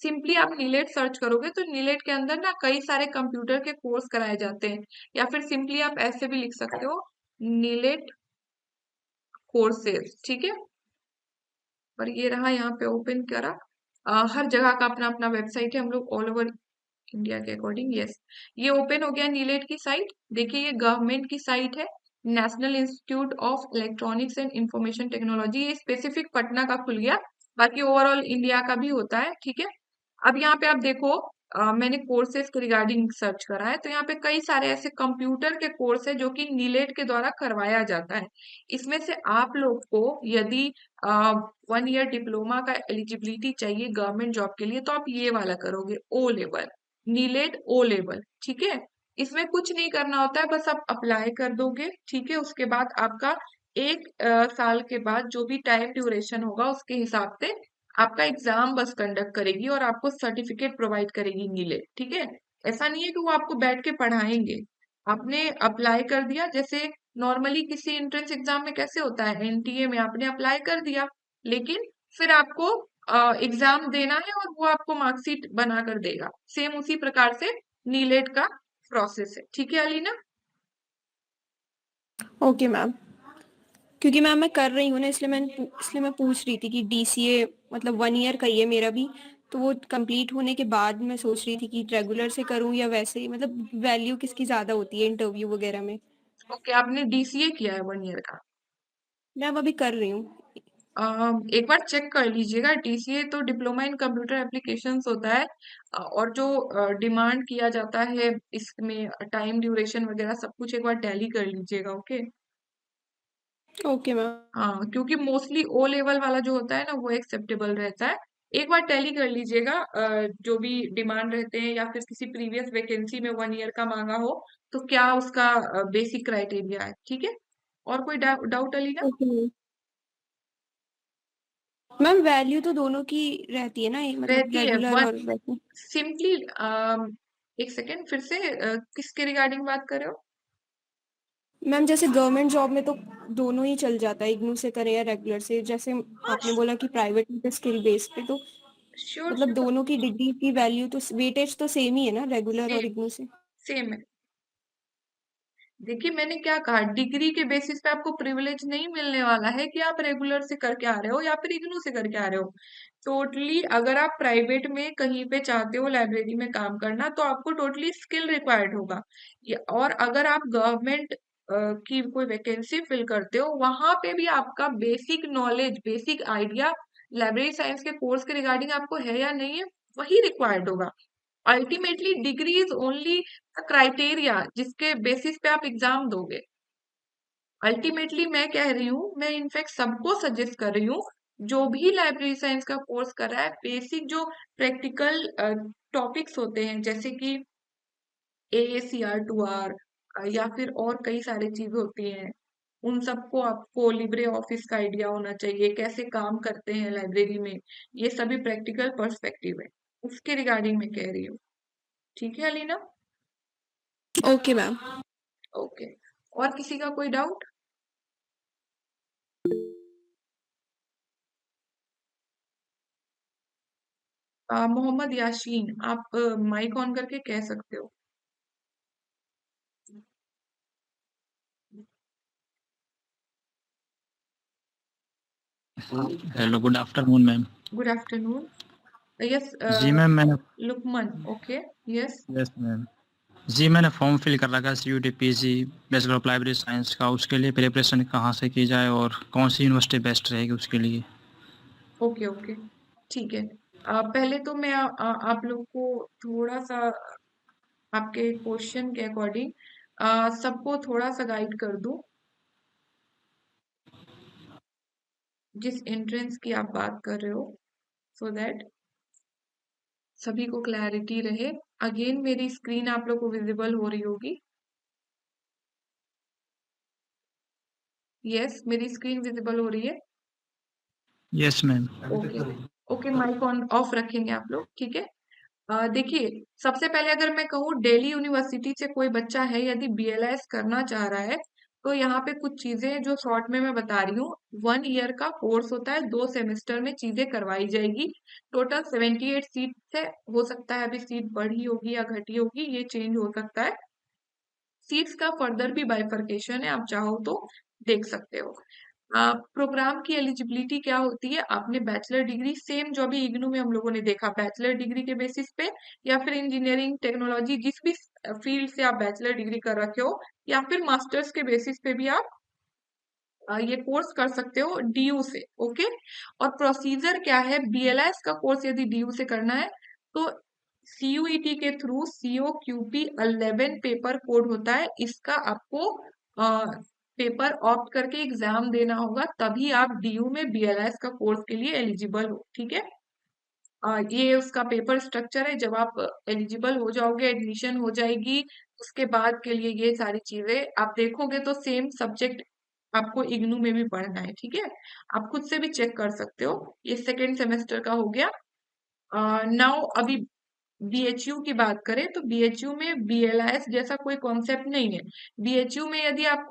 Speaker 1: Simply आप नीलेट सर्च करोगे तो नीलेट के अंदर ना कई सारे कंप्यूटर के कोर्स कराए जाते हैं, या फिर सिंपली आप ऐसे भी लिख सकते हो, नीलेट कोर्सेज। ठीक है, और ये रहा यहाँ पे ओपन करा। हर जगह का अपना अपना वेबसाइट है, हम लोग ऑल ओवर इंडिया के अकॉर्डिंग। यस, ये ओपन हो गया नीलेट की साइट। देखिए, ये गवर्नमेंट की साइट है, national institute of electronics and information technology. ये स्पेसिफिक पटना का खुल गया, बाकी ओवरऑल इंडिया का भी होता है। ठीक है, अब यहाँ पे आप देखो, मैंने कोर्सेज के रिगार्डिंग सर्च करा है, तो यहाँ पे कई सारे ऐसे कंप्यूटर के कोर्स है जो कि नीलेट के द्वारा करवाया जाता है। इसमें से आप लोग को यदि 1 ईयर डिप्लोमा का एलिजिबिलिटी चाहिए गवर्नमेंट जॉब के लिए, तो आप ये वाला करोगे, ओ लेवल, नीलेट ओ लेवल। ठीक है, इसमें कुछ नहीं करना होता है, बस आप अप्लाई कर दोगे। ठीक है, उसके बाद आपका 1 साल के बाद जो भी टाइम ड्यूरेशन होगा उसके हिसाब से आपका एग्जाम बस कंडक्ट करेगी और आपको सर्टिफिकेट प्रोवाइड करेगी नीलेट। ठीक है, ऐसा नहीं है कि वो आपको बैठ के पढ़ाएंगे। आपने अप्लाई कर दिया, जैसे नॉर्मली किसी एंट्रेंस एग्जाम में कैसे होता है, एनटीए में आपने अप्लाई कर दिया, लेकिन फिर आपको एग्जाम देना है और वो आपको मार्कशीट बना कर देगा। सेम उसी प्रकार से नीलेट का प्रोसेस है। ठीक है अलीना?
Speaker 5: ओके मैम, क्योंकि मैम मैं कर रही हूँ ना, इसलिए मैं पूछ रही थी कि डीसीए मतलब 1 ईयर का ही है मेरा भी, तो वो कंप्लीट होने के बाद मैं सोच रही थी कि रेगुलर से करूँ या वैसे ही, मतलब वैल्यू किसकी ज्यादा होती है इंटरव्यू वगैरह में।
Speaker 1: ओके, आपने डीसीए किया है 1 ईयर का?
Speaker 5: मैम अभी कर रही हूँ।
Speaker 1: एक बार चेक कर लीजिएगा, डीसीए तो डिप्लोमा इन कंप्यूटर एप्लीकेशंस होता है। और जो डिमांड किया जाता है इसमें टाइम ड्यूरेशन वगैरह सब कुछ एक बार टैली कर लीजिएगा। ओके।
Speaker 5: Okay ma'am.
Speaker 1: हाँ, क्योंकि मोस्टली ओ लेवल वाला जो होता है ना वो एक्सेप्टेबल रहता है। एक बार टैली कर लीजिएगा, जो भी डिमांड रहते हैं या फिर किसी प्रीवियस वैकेंसी में 1 ईयर का मांगा हो तो क्या उसका बेसिक क्राइटेरिया है। ठीक है? और कोई doubt Alina?
Speaker 5: Okay ma'am, value तो दोनों की रहती है ना, मतलब
Speaker 1: रहती है
Speaker 5: रेगुलर
Speaker 1: वन
Speaker 5: और वैसे।
Speaker 1: सिंपली। एक सेकेंड, फिर से किसके रिगार्डिंग बात कर रहे हो?
Speaker 5: मैम जैसे गवर्नमेंट जॉब में तो दोनों ही चल जाता है, इग्नू से करें या रेगुलर से, जैसे
Speaker 1: हाँ,
Speaker 5: आपने बोला कि प्राइवेट में स्किल बेस पे, तो
Speaker 1: श्योर
Speaker 5: मतलब
Speaker 1: श्योर।
Speaker 5: दोनों की डिग्री की वैल्यू तो वेटेज तो सेम ही है ना, रेगुलर और
Speaker 1: सेम
Speaker 5: इग्नू से।
Speaker 1: सेम है। देखिए मैंने क्या कहा, डिग्री के बेसिस पे आपको प्रिविलेज नहीं मिलने वाला है कि आप रेगुलर से करके आ रहे हो या फिर इग्नू से करके आ रहे हो। टोटली अगर आप प्राइवेट में कहीं पे चाहते हो लाइब्रेरी में काम करना तो आपको टोटली स्किल रिक्वायर्ड होगा। और अगर आप गवर्नमेंट की कोई वैकेंसी फिल करते हो वहां पे भी आपका basic knowledge, basic idea library science के कोर्स के रिगार्डिंग आपको है या नहीं है, वही रिक्वायर्ड होगा। Ultimately degree is only criteria जिसके बेसिस पे आप एग्जाम दोगे। अल्टीमेटली मैं कह रही हूँ, मैं इनफैक्ट सबको सजेस्ट कर रही हूँ जो भी लाइब्रेरी साइंस का कोर्स कर रहा है, बेसिक जो प्रैक्टिकल टॉपिक्स होते हैं जैसे कि AACR 2R या फिर और कई सारी चीजें होती हैं, उन सबको आपको लिब्रे ऑफिस का आइडिया होना चाहिए, कैसे काम करते हैं लाइब्रेरी में, ये सभी प्रैक्टिकल पर्सपेक्टिव है, उसके रिगार्डिंग मैं कह रही हूँ। ठीक है अलीना?
Speaker 5: Okay ma'am.
Speaker 1: ओके। और किसी का कोई डाउट? मोहम्मद याशीन, आप माइक ऑन करके कह सकते हो।
Speaker 6: Hello, good afternoon ma'am.
Speaker 1: Good afternoon. Yes.
Speaker 6: जी मैम, मैंने
Speaker 1: Lukman. Okay. Yes.
Speaker 6: Yes ma'am. जी मैंने फॉर्म फिल कर रखा है CUET PG bachelor of library science का। उसके लिए प्रिपरेशन कहाँ से की जाए और कौन सी यूनिवर्सिटी बेस्ट रहेगी उसके लिए?
Speaker 1: ओके ओके, ठीक है। पहले तो मैं आप लोग को थोड़ा सा आपके क्वेश्चन के अकॉर्डिंग सबको थोड़ा सा गाइड कर दूं, जिस एंट्रेंस की आप बात कर रहे हो, सो दैट सभी को क्लैरिटी रहे। अगेन मेरी स्क्रीन आप लोग को विजिबल हो रही होगी। यस, मेरी स्क्रीन विजिबल हो रही है।
Speaker 6: Yes ma'am.
Speaker 1: Okay okay, mic on off रखेंगे आप लोग। ठीक है। देखिए, सबसे पहले अगर मैं कहूँ दिल्ली यूनिवर्सिटी से कोई बच्चा है यदि BLS करना चाह रहा है तो यहाँ पे कुछ चीजें जो शॉर्ट में मैं बता रही हूँ। 1 ईयर का कोर्स होता है, 2 सेमेस्टर में चीजें करवाई जाएगी। टोटल 78 सीट है, हो सकता है अभी सीट बढ़ी होगी या घटी होगी, ये चेंज हो सकता है। सीट्स का फर्दर भी बाइफरकेशन है, आप चाहो तो देख सकते हो। प्रोग्राम की एलिजिबिलिटी क्या होती है, आपने बैचलर डिग्री सेम जो अभी इग्नू में हम लोगों ने देखा, बैचलर डिग्री के बेसिस पे या फिर इंजीनियरिंग टेक्नोलॉजी जिस भी फील्ड से आप बैचलर डिग्री कर रखे हो या फिर मास्टर्स के बेसिस पे भी आप ये कोर्स कर सकते हो DU से। ओके। और प्रोसीजर क्या है, BLS का कोर्स यदि DU से करना है तो CUET के थ्रू COQP 11 पेपर कोड होता है, इसका आपको पेपर ऑप्ट करके एग्जाम देना होगा, तभी आप DU में BLS का कोर्स के लिए एलिजिबल हो। ठीक है। ये उसका पेपर स्ट्रक्चर है, जब आप एलिजिबल हो जाओगे, एडमिशन हो जाएगी, उसके बाद के लिए ये सारी चीजें आप देखोगे तो सेम सब्जेक्ट आपको इग्नू में भी पढ़ना है। ठीक है। आप खुद से भी चेक कर सकते हो। ये सेकेंड सेमेस्टर का हो गया। नाउ अभी बीएचयू की बात करें तो बीएचयू में बीएलआईएस जैसा कोई कॉन्सेप्ट नहीं है। बीएचयू में यदि आप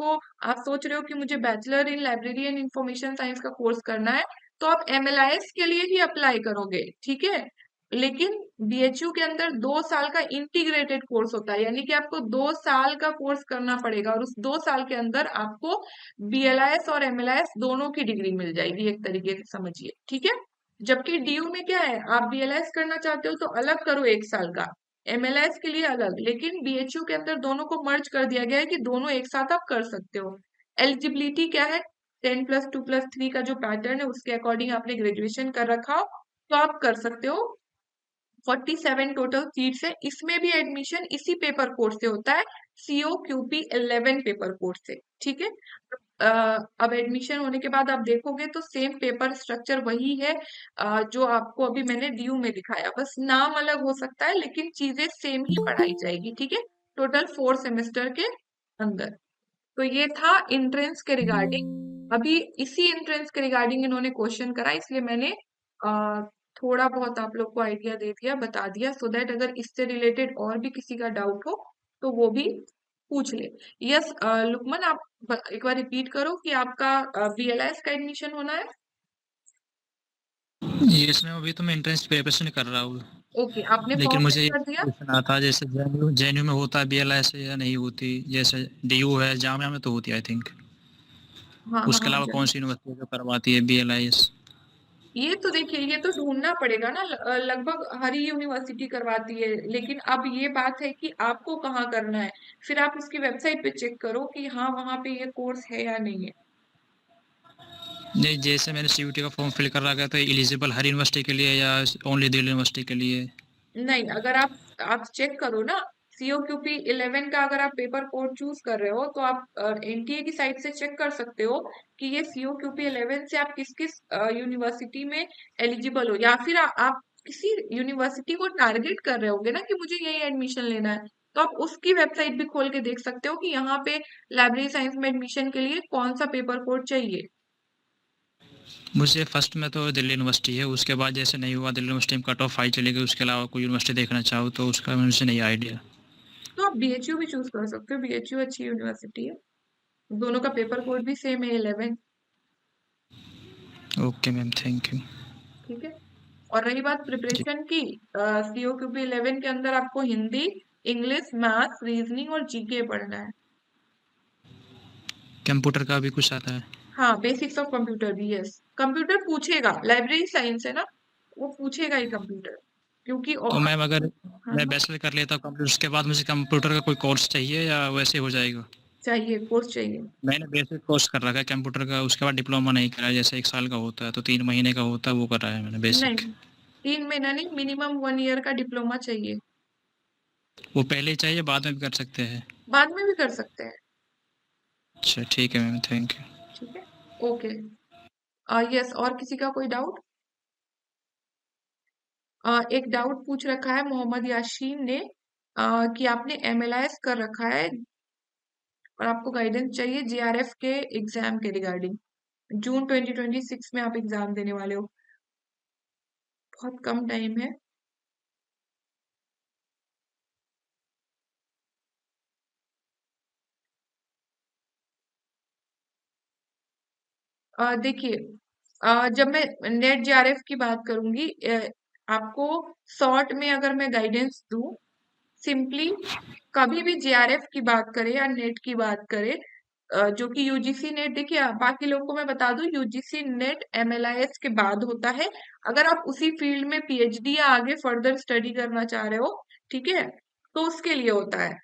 Speaker 1: सोच रहे हो कि मुझे bachelor in library and information science का कोर्स करना है तो आप एमएलआईएस के लिए ही अप्लाई करोगे, ठीक है। लेकिन बीएचयू के अंदर 2 साल का इंटीग्रेटेड कोर्स होता है, यानी कि आपको 2 साल का कोर्स करना पड़ेगा और उस 2 साल के अंदर आपको बीएलआईएस और एमएलआईएस दोनों की डिग्री मिल जाएगी, एक तरीके से समझिए, ठीक है। जबकि डीयू में क्या है, आप बीएलएस करना चाहते हो तो अलग करो 1 साल का, एमएलएस के लिए अलग, लेकिन बीएचयू के अंदर दोनों को मर्ज कर दिया गया है कि दोनों एक साथ आप कर सकते हो। एलिजिबिलिटी क्या है, 10+2+3 का जो पैटर्न है उसके अकॉर्डिंग आपने ग्रेजुएशन कर रखा हो तो आप कर सकते हो। 47 टोटल सीट्स है, इसमें भी एडमिशन इसी पेपर कोड से होता है, COQP 11 पेपर कोड से, ठीक है। अब एडमिशन होने के बाद आप देखोगे तो सेम पेपर स्ट्रक्चर वही है जो आपको अभी मैंने डीयू में दिखाया, बस नाम अलग हो सकता है लेकिन चीजें सेम ही पढ़ाई जाएगी, ठीक है, टोटल 4 सेमेस्टर के अंदर। तो ये था एंट्रेंस के रिगार्डिंग। अभी इसी एंट्रेंस के रिगार्डिंग इन्होंने क्वेश्चन करा, इसलिए मैंने अ, थोड़ा बहुत आप लोग को आइडिया दे दिया, बता दिया, सो दैट अगर इससे रिलेटेड और भी किसी का डाउट हो तो वो भी पूछ ले। यस लुकमान, आप एक बार रिपीट करो कि आपका बीएलएस का एडमिशन होना है।
Speaker 6: जी इसमें अभी तो मैं एंट्रेंस प्रिपरेशन कर रहा हूँ,
Speaker 1: ओके, आपने
Speaker 6: लेकिन
Speaker 1: फॉर्म
Speaker 6: मुझे
Speaker 1: फिल कर दिया?
Speaker 6: क्वेश्चन आता है जैसे जेएनयू में होता है बीएलएस या नहीं होती, जैसे डीयू है, जामिया में तो होती है आई थिंक,
Speaker 1: हाँ
Speaker 6: उसके
Speaker 1: हाँ,
Speaker 6: अलावा कौन सी यूनिवर्सिटी जो करवाती है बीएलआईएस?
Speaker 1: ये तो देखिए, ये तो ढूंढना पड़ेगा ना, लगभग हर ही यूनिवर्सिटी करवाती है, लेकिन अब ये बात है कि आपको कहाँ करना है, फिर आप उसकी वेबसाइट पे चेक करो कि हाँ वहाँ पे ये कोर्स है या नहीं है।
Speaker 6: नहीं जैसे मैंने सीयूटी का फॉर्म फिल कर रखा है तो एलिजिबल हर यूनिवर्सिटी के लिए या ओनली दिल्ली यूनिवर्सिटी के लिए?
Speaker 1: नहीं, अगर आप चेक करो ना, COQP 11 का अगर आप पेपर कोड चूज कर रहे हो तो आप एनटीए की साइट से चेक कर सकते हो कि ये COQP 11 से आप किस किस यूनिवर्सिटी में एलिजिबल हो, या फिर आप किसी यूनिवर्सिटी को टारगेट कर रहे होगे ना कि मुझे यही एडमिशन लेना है, तो आप उसकी वेबसाइट भी खोल के देख सकते हो कि यहाँ पे लाइब्रेरी साइंस में एडमिशन के लिए कौन सा पेपर कोड चाहिए।
Speaker 6: मुझे फर्स्ट में तो दिल्ली यूनिवर्सिटी है, उसके बाद जैसे नहीं हुआ दिल्ली यूनिवर्सिटी में कट ऑफ हाई चली गई, उसके अलावा कोई यूनिवर्सिटी देखना चाहो तो उसका मुझे नहीं आइडिया।
Speaker 1: तो आप बीएचयू भी चूज कर सकते हो, बीएचयू अच्छी यूनिवर्सिटी है, दोनों का पेपर कोड भी सेम है 11,
Speaker 6: ओके मैम, थैंक यू।
Speaker 1: ठीक है। और रही बात
Speaker 6: जी
Speaker 1: प्रिपरेशन की, COQP 11 के अंदर आपको हिंदी, इंग्लिश, मैथ्स, रीजनिंग और जीके पढ़ना है।
Speaker 6: कंप्यूटर का भी कुछ आता है?
Speaker 1: हाँ, बेसिक्स ऑफ कंप्यूटर भी, यस, कंप्यूटर पूछेगा, लाइब्रेरी साइंस है ना, वो पूछेगा ही कंप्यूटर, क्योंकि
Speaker 6: तो मैम अगर
Speaker 1: हाँ
Speaker 6: मैं
Speaker 1: हाँ,
Speaker 6: बैचलर कर लेता हूँ कंप्यूटर, उसके बाद मुझे कंप्यूटर का कोई कोर्स चाहिए या वैसे हो जाएगा?
Speaker 1: चाहिए, कोर्स चाहिए।
Speaker 6: मैंने बेसिक कोर्स कर रखा है कंप्यूटर का, उसके बाद डिप्लोमा नहीं करा है, जैसे 1 साल का होता है तो 3 महीने का होता है, वो करा है मैंने बेसिक।
Speaker 1: नहीं, 3 महीना नहीं, मिनिमम 1 ईयर का डिप्लोमा चाहिए,
Speaker 6: वो पहले ही चाहिए बाद में भी कर सकते हैं?
Speaker 1: बाद में भी कर सकते हैं,
Speaker 6: अच्छा ठीक है मैम, थैंक यू।
Speaker 1: ठीक है, ओके। यस, और किसी का कोई डाउट? एक डाउट पूछ रखा है मोहम्मद याशीन ने कि आपने एमएलआईएस कर रखा है और आपको गाइडेंस चाहिए जेआरएफ के एग्जाम के रिगार्डिंग, जून 2026 में आप एग्जाम देने वाले हो, बहुत कम टाइम है। देखिए, जब मैं नेट जेआरएफ की बात करूंगी, आपको शॉर्ट में अगर मैं गाइडेंस दूं, सिंपली कभी भी जेआरएफ की बात करें या नेट की बात करें, जो कि यूजीसी नेट, देखिए बाकी लोगों को मैं बता दूं, यूजीसी नेट एमएलआईएस के बाद होता है, अगर आप उसी फील्ड में पीएचडी या आगे फर्दर स्टडी करना चाह रहे हो, ठीक है, तो उसके लिए होता है।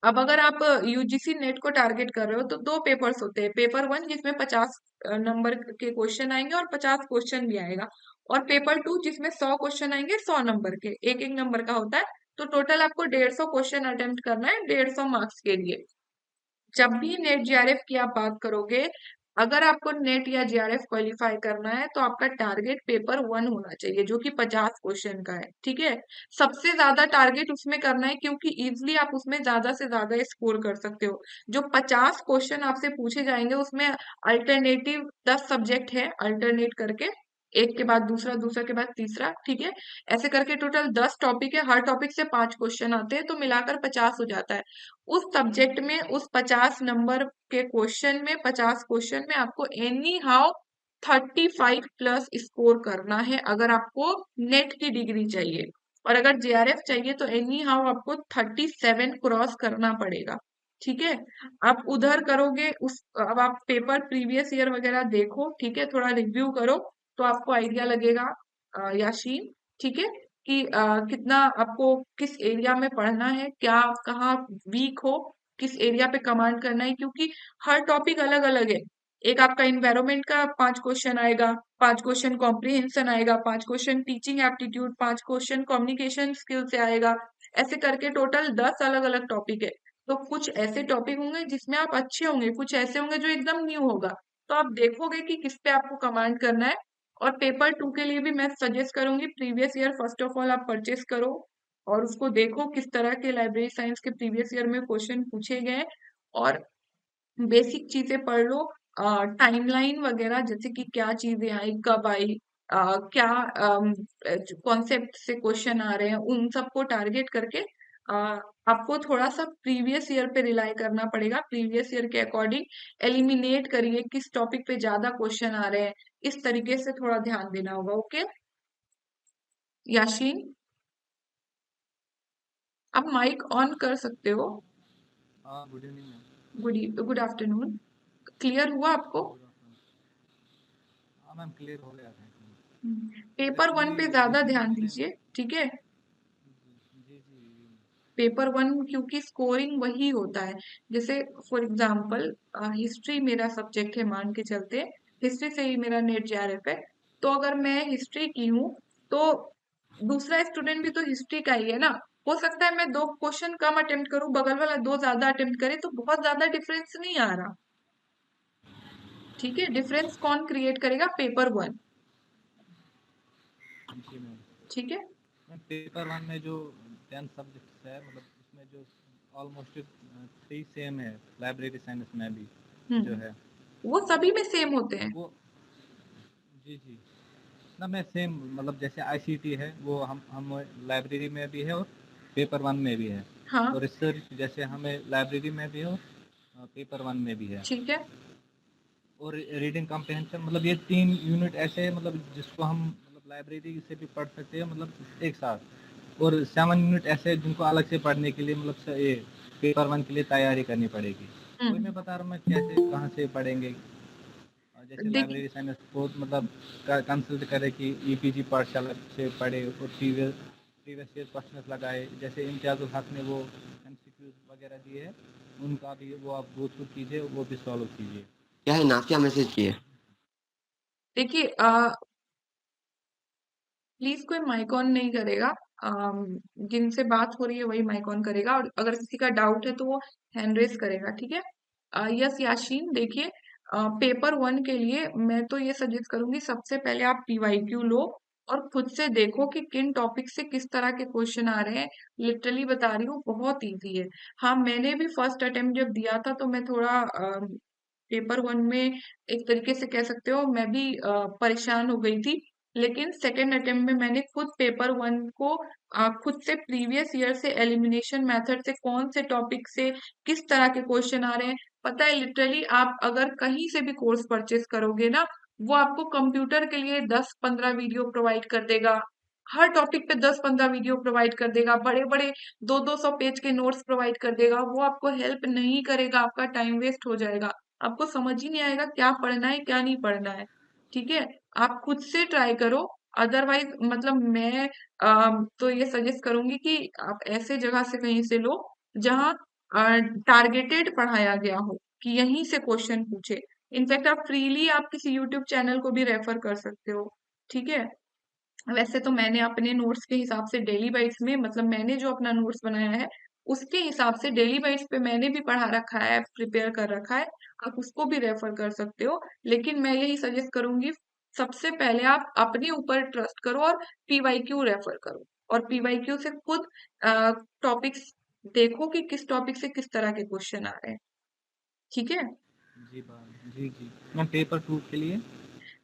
Speaker 1: अब अगर आप यूजीसी नेट को टारगेट कर रहे हो तो 2 पेपर्स होते हैं, पेपर 1 जिसमें 50 नंबर के क्वेश्चन आएंगे और 50 क्वेश्चन भी आएगा, और पेपर 2 जिसमें 100 क्वेश्चन आएंगे, 100 नंबर के, एक एक नंबर का होता है, तो टोटल आपको 150 क्वेश्चन अटेम्प्ट करना है 150 मार्क्स के लिए। जब भी नेट जेआरएफ की आप बात करोगे, अगर आपको नेट या जेआरएफ क्वालिफाई करना है तो आपका टारगेट पेपर 1 होना चाहिए जो कि 50 क्वेश्चन का है, ठीक है। सबसे ज्यादा टारगेट उसमें करना है क्योंकि इजिली आप उसमें ज्यादा से ज्यादा स्कोर कर सकते हो। जो 50 क्वेश्चन आपसे पूछे जाएंगे उसमें अल्टरनेटिव 10 सब्जेक्ट है, अल्टरनेट करके एक के बाद दूसरा, दूसरा के बाद तीसरा, ठीक है। ऐसे करके टोटल 10 टॉपिक है, हर टॉपिक से 5 क्वेश्चन आते हैं, तो मिलाकर 50 हो जाता है। उस सब्जेक्ट में उस 50 नंबर के क्वेश्चन में 50 क्वेश्चन में आपको एनी हाउ 35 प्लस स्कोर करना है अगर आपको नेट की डिग्री चाहिए, और अगर जेआरएफ चाहिए तो एनी हाउ आपको 37 क्रॉस करना पड़ेगा, ठीक है। आप उधर करोगे उस, अब आप पेपर प्रीवियस ईयर वगैरह देखो, ठीक है, थोड़ा रिव्यू करो तो आपको आइडिया लगेगा याशीन, ठीक है, कि कितना आपको किस एरिया में पढ़ना है, क्या कहाँ वीक हो, किस एरिया पे कमांड करना है, क्योंकि हर टॉपिक अलग अलग है। एक आपका इन्वायरमेंट का 5 क्वेश्चन आएगा, 5 क्वेश्चन कॉम्प्रिहेंशन आएगा, 5 question teaching aptitude, 5 question communication skill से आएगा। ऐसे करके टोटल 10 अलग अलग टॉपिक है। तो कुछ ऐसे टॉपिक होंगे जिसमें आप अच्छे होंगे, कुछ ऐसे होंगे जो एकदम न्यू होगा। तो आप देखोगे कि किस पे आपको कमांड करना है। और पेपर 2 के लिए भी मैं सजेस्ट करूंगी previous year first of all आप परचेस करो और उसको देखो किस तरह के लाइब्रेरी साइंस के प्रीवियस ईयर में क्वेश्चन पूछे गए, और बेसिक चीजें पढ़ लो। टाइमलाइन वगैरह जैसे कि क्या चीजें आई, कब आई, क्या कॉन्सेप्ट से क्वेश्चन आ रहे हैं, उन सबको टारगेट करके अ, आपको थोड़ा सा प्रीवियस ईयर पे रिलाई करना पड़ेगा। प्रीवियस ईयर के अकॉर्डिंग एलिमिनेट करिए किस टॉपिक पे ज्यादा क्वेश्चन आ रहे हैं, इस तरीके से थोड़ा ध्यान देना होगा। ओके याशीन, आप माइक ऑन कर सकते हो।
Speaker 7: हाँ, good evening ma'am.
Speaker 1: Good afternoon. Clear हुआ आपको?
Speaker 7: Good afternoon. हाँ मैम, क्लियर हो गया था।
Speaker 1: पेपर 1 पे
Speaker 7: एक्चुअली
Speaker 1: ज्यादा
Speaker 7: रिसेंटली
Speaker 1: ध्यान
Speaker 7: मैंने
Speaker 1: दीजिए, ठीक है।
Speaker 7: जी जी
Speaker 1: पेपर 1 क्योंकि स्कोरिंग वही होता है। जैसे फॉर एग्जांपल हिस्ट्री मेरा सब्जेक्ट है, मान के चलते हिस्ट्री से ही मेरा नेट जेआरएफ है, तो अगर मैं हिस्ट्री की हूँ तो दूसरा स्टूडेंट भी तो हिस्ट्री का ही है ना। हो सकता है मैं 2 क्वेश्चन कम अटेम्प्ट करूँ, बगल वाला 2 ज्यादा अटेम्प्ट करे, तो बहुत ज्यादा डिफरेंस नहीं आ रहा, ठीक है। डिफरेंस कौन क्रिएट करेगा? पेपर 1,
Speaker 7: जी मैम।
Speaker 1: ठीक है।
Speaker 7: मैम पेपर 1 में जो 10 सब्जेक्ट्स है, मतलब उसमें जो ऑलमोस्ट 3 सेम है, लाइब्रेरी साइंस में भी जो है
Speaker 1: वो सभी में सेम होते हैं।
Speaker 7: वो जी जी ना, मैं सेम मतलब जैसे आईसीटी है वो हम लाइब्रेरी में भी है और पेपर 1 में भी है,
Speaker 1: हाँ,
Speaker 7: और रिसर्च जैसे हमें लाइब्रेरी में भी है और पेपर 1 में भी है,
Speaker 1: ठीक है।
Speaker 7: और रीडिंग कॉम्प्रिहेंशन, मतलब ये 3 यूनिट ऐसे हैं मतलब जिसको हम मतलब लाइब्रेरी से भी पढ़ सकते हैं मतलब एक साथ, और 7 यूनिट ऐसे हैं जिनको अलग से पढ़ने के लिए मतलब ये पेपर 1 के लिए तैयारी करनी पड़ेगी। वही मैं बता रहा हूँ मैं कैसे कहाँ से पढ़ेंगे। और जैसे
Speaker 1: देखिए,
Speaker 7: लाइब्रेरी साइंस को मतलब कंसल्ट करे कि ईपीजी पाठशाला से पढ़े और प्रीवियस ईयर क्वेश्चन लगाए, जैसे इम्तियाजुल हक ने वो एमसीक्यूज वगैरह दिए हैं, उनका भी वो आप गो थ्रू कीजिए, वो भी सॉल्व कीजिए।
Speaker 8: क्या है नाज, क्या मैसेज किए?
Speaker 1: देखिए प्लीज कोई माइक ऑन नहीं करेगा। जिनसे बात हो रही है वही माइक ऑन करेगा, और अगर किसी का डाउट है तो वो हैंड रेस करेगा, ठीक है। यस याशीन, देखिए पेपर 1 के लिए मैं तो ये सजेस्ट करूंगी सबसे पहले आप पीवाईक्यू लो और खुद से देखो कि किन टॉपिक से किस तरह के क्वेश्चन आ रहे हैं। लिटरली बता रही हूँ, बहुत इजी है। हाँ, मैंने भी फर्स्ट अटेम्प्ट जब दिया था तो मैं थोड़ा पेपर 1 में एक तरीके से कह सकते हो मैं भी परेशान हो गई थी। लेकिन सेकेंड अटेम्प्ट में मैंने खुद पेपर 1 को खुद से प्रीवियस ईयर से एलिमिनेशन मेथड से कौन से टॉपिक से किस तरह के क्वेश्चन आ रहे हैं पता है। लिटरली आप अगर कहीं से भी कोर्स परचेस करोगे ना, वो आपको कंप्यूटर के लिए 10-15 वीडियो प्रोवाइड कर देगा। हर टॉपिक पे 10-15 वीडियो प्रोवाइड कर देगा, बड़े बड़े 200-200 पेज के नोट्स प्रोवाइड कर देगा। वो आपको हेल्प नहीं करेगा, आपका टाइम वेस्ट हो जाएगा, आपको समझ ही नहीं आएगा क्या पढ़ना है क्या नहीं पढ़ना है, ठीक है। आप खुद से ट्राई करो। अदरवाइज मतलब मैं तो ये सजेस्ट करूंगी कि आप ऐसे जगह से कहीं से लो जहाँ टारगेटेड पढ़ाया गया हो, कि यहीं से क्वेश्चन पूछे। इनफैक्ट आप फ्रीली आप किसी यूट्यूब चैनल को भी रेफर कर सकते हो, ठीक है। वैसे तो मैंने अपने नोट्स के हिसाब से डेली बाइट्स में, मतलब मैंने जो अपना नोट्स बनाया है उसके हिसाब से डेली बाइट्स पे मैंने भी पढ़ा रखा है, प्रिपेयर कर रखा है। आप उसको भी रेफर कर सकते हो। लेकिन मैं यही सजेस्ट करूंगी सबसे पहले आप अपने ऊपर ट्रस्ट करो और पीवाईक्यू रेफर करो, और पीवाईक्यू से खुद टॉपिक्स देखो कि किस टॉपिक से किस तरह के क्वेश्चन आ रहे हैं, ठीक है।
Speaker 7: जी जी जी मैम, पेपर 2 के लिए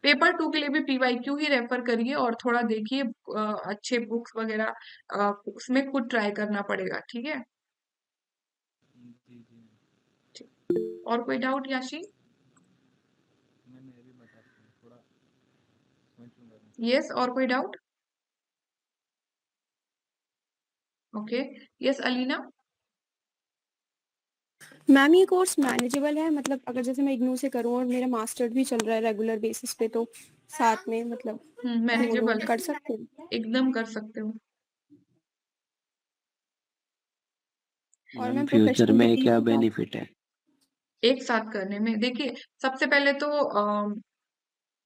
Speaker 1: पेपर 2 के लिए भी पीवाईक्यू ही रेफर करिए और थोड़ा देखिए अच्छे बुक्स वगैरह उसमें खुद ट्राई करना पड़ेगा, ठीक है।
Speaker 7: जी जी
Speaker 1: ठीक। और कोई डाउट याशी?
Speaker 7: मैंने अभी बता दिया, थोड़ा सोचूंगा मैं।
Speaker 1: यस, और कोई doubt? Okay, yes Alina.
Speaker 5: Ma'am ये कोर्स मैनेजेबल है, मतलब अगर जैसे मैं इग्नू से करूँ और मेरा मास्टर भी चल रहा है रेगुलर बेसिस पे, तो साथ में मतलब
Speaker 1: मैनेजेबल
Speaker 5: दोनों कर सकते हैं।
Speaker 1: एकदम कर सकते हो।
Speaker 5: और
Speaker 8: मैम
Speaker 5: मैम
Speaker 8: फ्यूचर
Speaker 5: प्रोफेशनल
Speaker 8: में
Speaker 5: डिग्री
Speaker 8: क्या
Speaker 5: के साथ
Speaker 8: बेनिफिट है?
Speaker 1: एक साथ करने में देखिए, सबसे पहले तो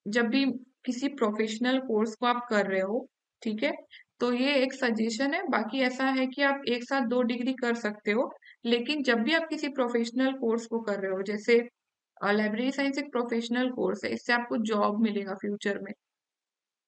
Speaker 1: जब भी किसी प्रोफेशनल कोर्स को आप कर रहे हो, ठीक है, तो ये एक सजेशन है। बाकी ऐसा है कि आप एक साथ 2 डिग्री कर सकते हो, लेकिन जब भी आप किसी प्रोफेशनल कोर्स को कर रहे हो, जैसे लाइब्रेरी साइंस एक प्रोफेशनल कोर्स है, इससे आपको जॉब मिलेगा फ्यूचर में।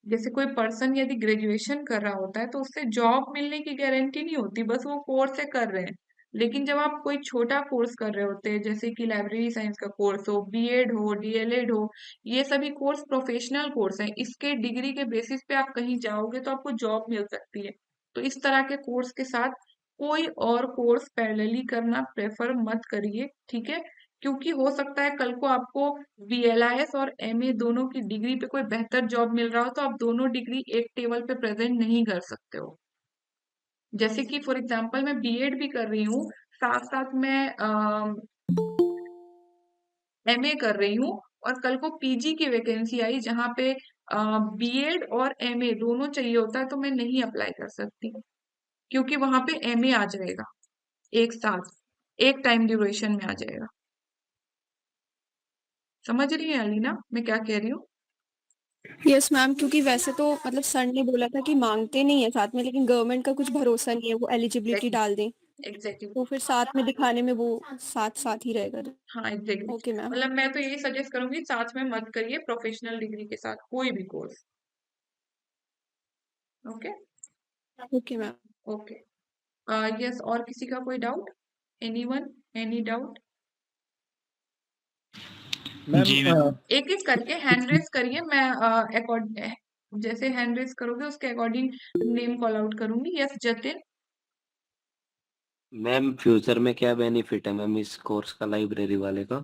Speaker 1: जैसे कोई पर्सन यदि ग्रेजुएशन कर रहा होता है तो उससे जॉब मिलने की गारंटी नहीं होती, बस वो कोर्स से कर रहे हैं। लेकिन जब आप कोई छोटा कोर्स कर रहे होते हैं, जैसे कि लाइब्रेरी साइंस का कोर्स हो, बीएड हो, डीएलएड हो, ये सभी कोर्स प्रोफेशनल कोर्स हैं। इसके डिग्री के बेसिस पे आप कहीं जाओगे तो आपको जॉब मिल सकती है। तो इस तरह के कोर्स के साथ कोई और कोर्स पैरेलली करना प्रेफर मत करिए, ठीक है। क्योंकि हो सकता है कल को आपको बीएलआईएस और एमए दोनों की डिग्री पे कोई बेहतर जॉब मिल रहा हो, तो आप दोनों डिग्री एक टेबल पे प्रेजेंट नहीं कर सकते हो। जैसे कि फॉर एग्जांपल मैं बीएड भी कर रही हूँ, साथ साथ मैं एमए कर रही हूँ, और कल को पीजी की वैकेंसी आई जहाँ पे बीएड और एमए दोनों चाहिए होता है, तो मैं नहीं अप्लाई कर सकती, क्योंकि वहां पे एमए आ जाएगा एक साथ, एक टाइम ड्यूरेशन में आ जाएगा। समझ रही है अलीना मैं क्या कह रही हूँ?
Speaker 5: यस मैम, क्योंकि वैसे तो मतलब सर ने बोला था कि मांगते नहीं है साथ में, लेकिन गवर्नमेंट का कुछ भरोसा नहीं है, वो एलिजिबिलिटी डाल दें,
Speaker 1: एग्जैक्टली।
Speaker 5: तो फिर साथ में दिखाने में वो साथ साथ ही रहेगा।
Speaker 1: हाँ एग्जैक्टली।
Speaker 5: Okay ma'am.
Speaker 1: मतलब मैं तो यही सजेस्ट करूंगी, साथ में मत करिए प्रोफेशनल डिग्री के साथ कोई भी course. Okay
Speaker 5: okay ma'am.
Speaker 1: Okay. Yes, और किसी का कोई doubt? Anyone, any doubt?
Speaker 2: Ma'am
Speaker 6: जी मैम।
Speaker 1: एक एक करके हैंड रेस करिए, मैं जैसे हैंड रेस करोगे उसके अकॉर्डिंग नेम कॉल आउट करूंगी। यस जतिन।
Speaker 8: मैम फ्यूचर में क्या बेनिफिट है मैम इस कोर्स का लाइब्रेरी वाले का?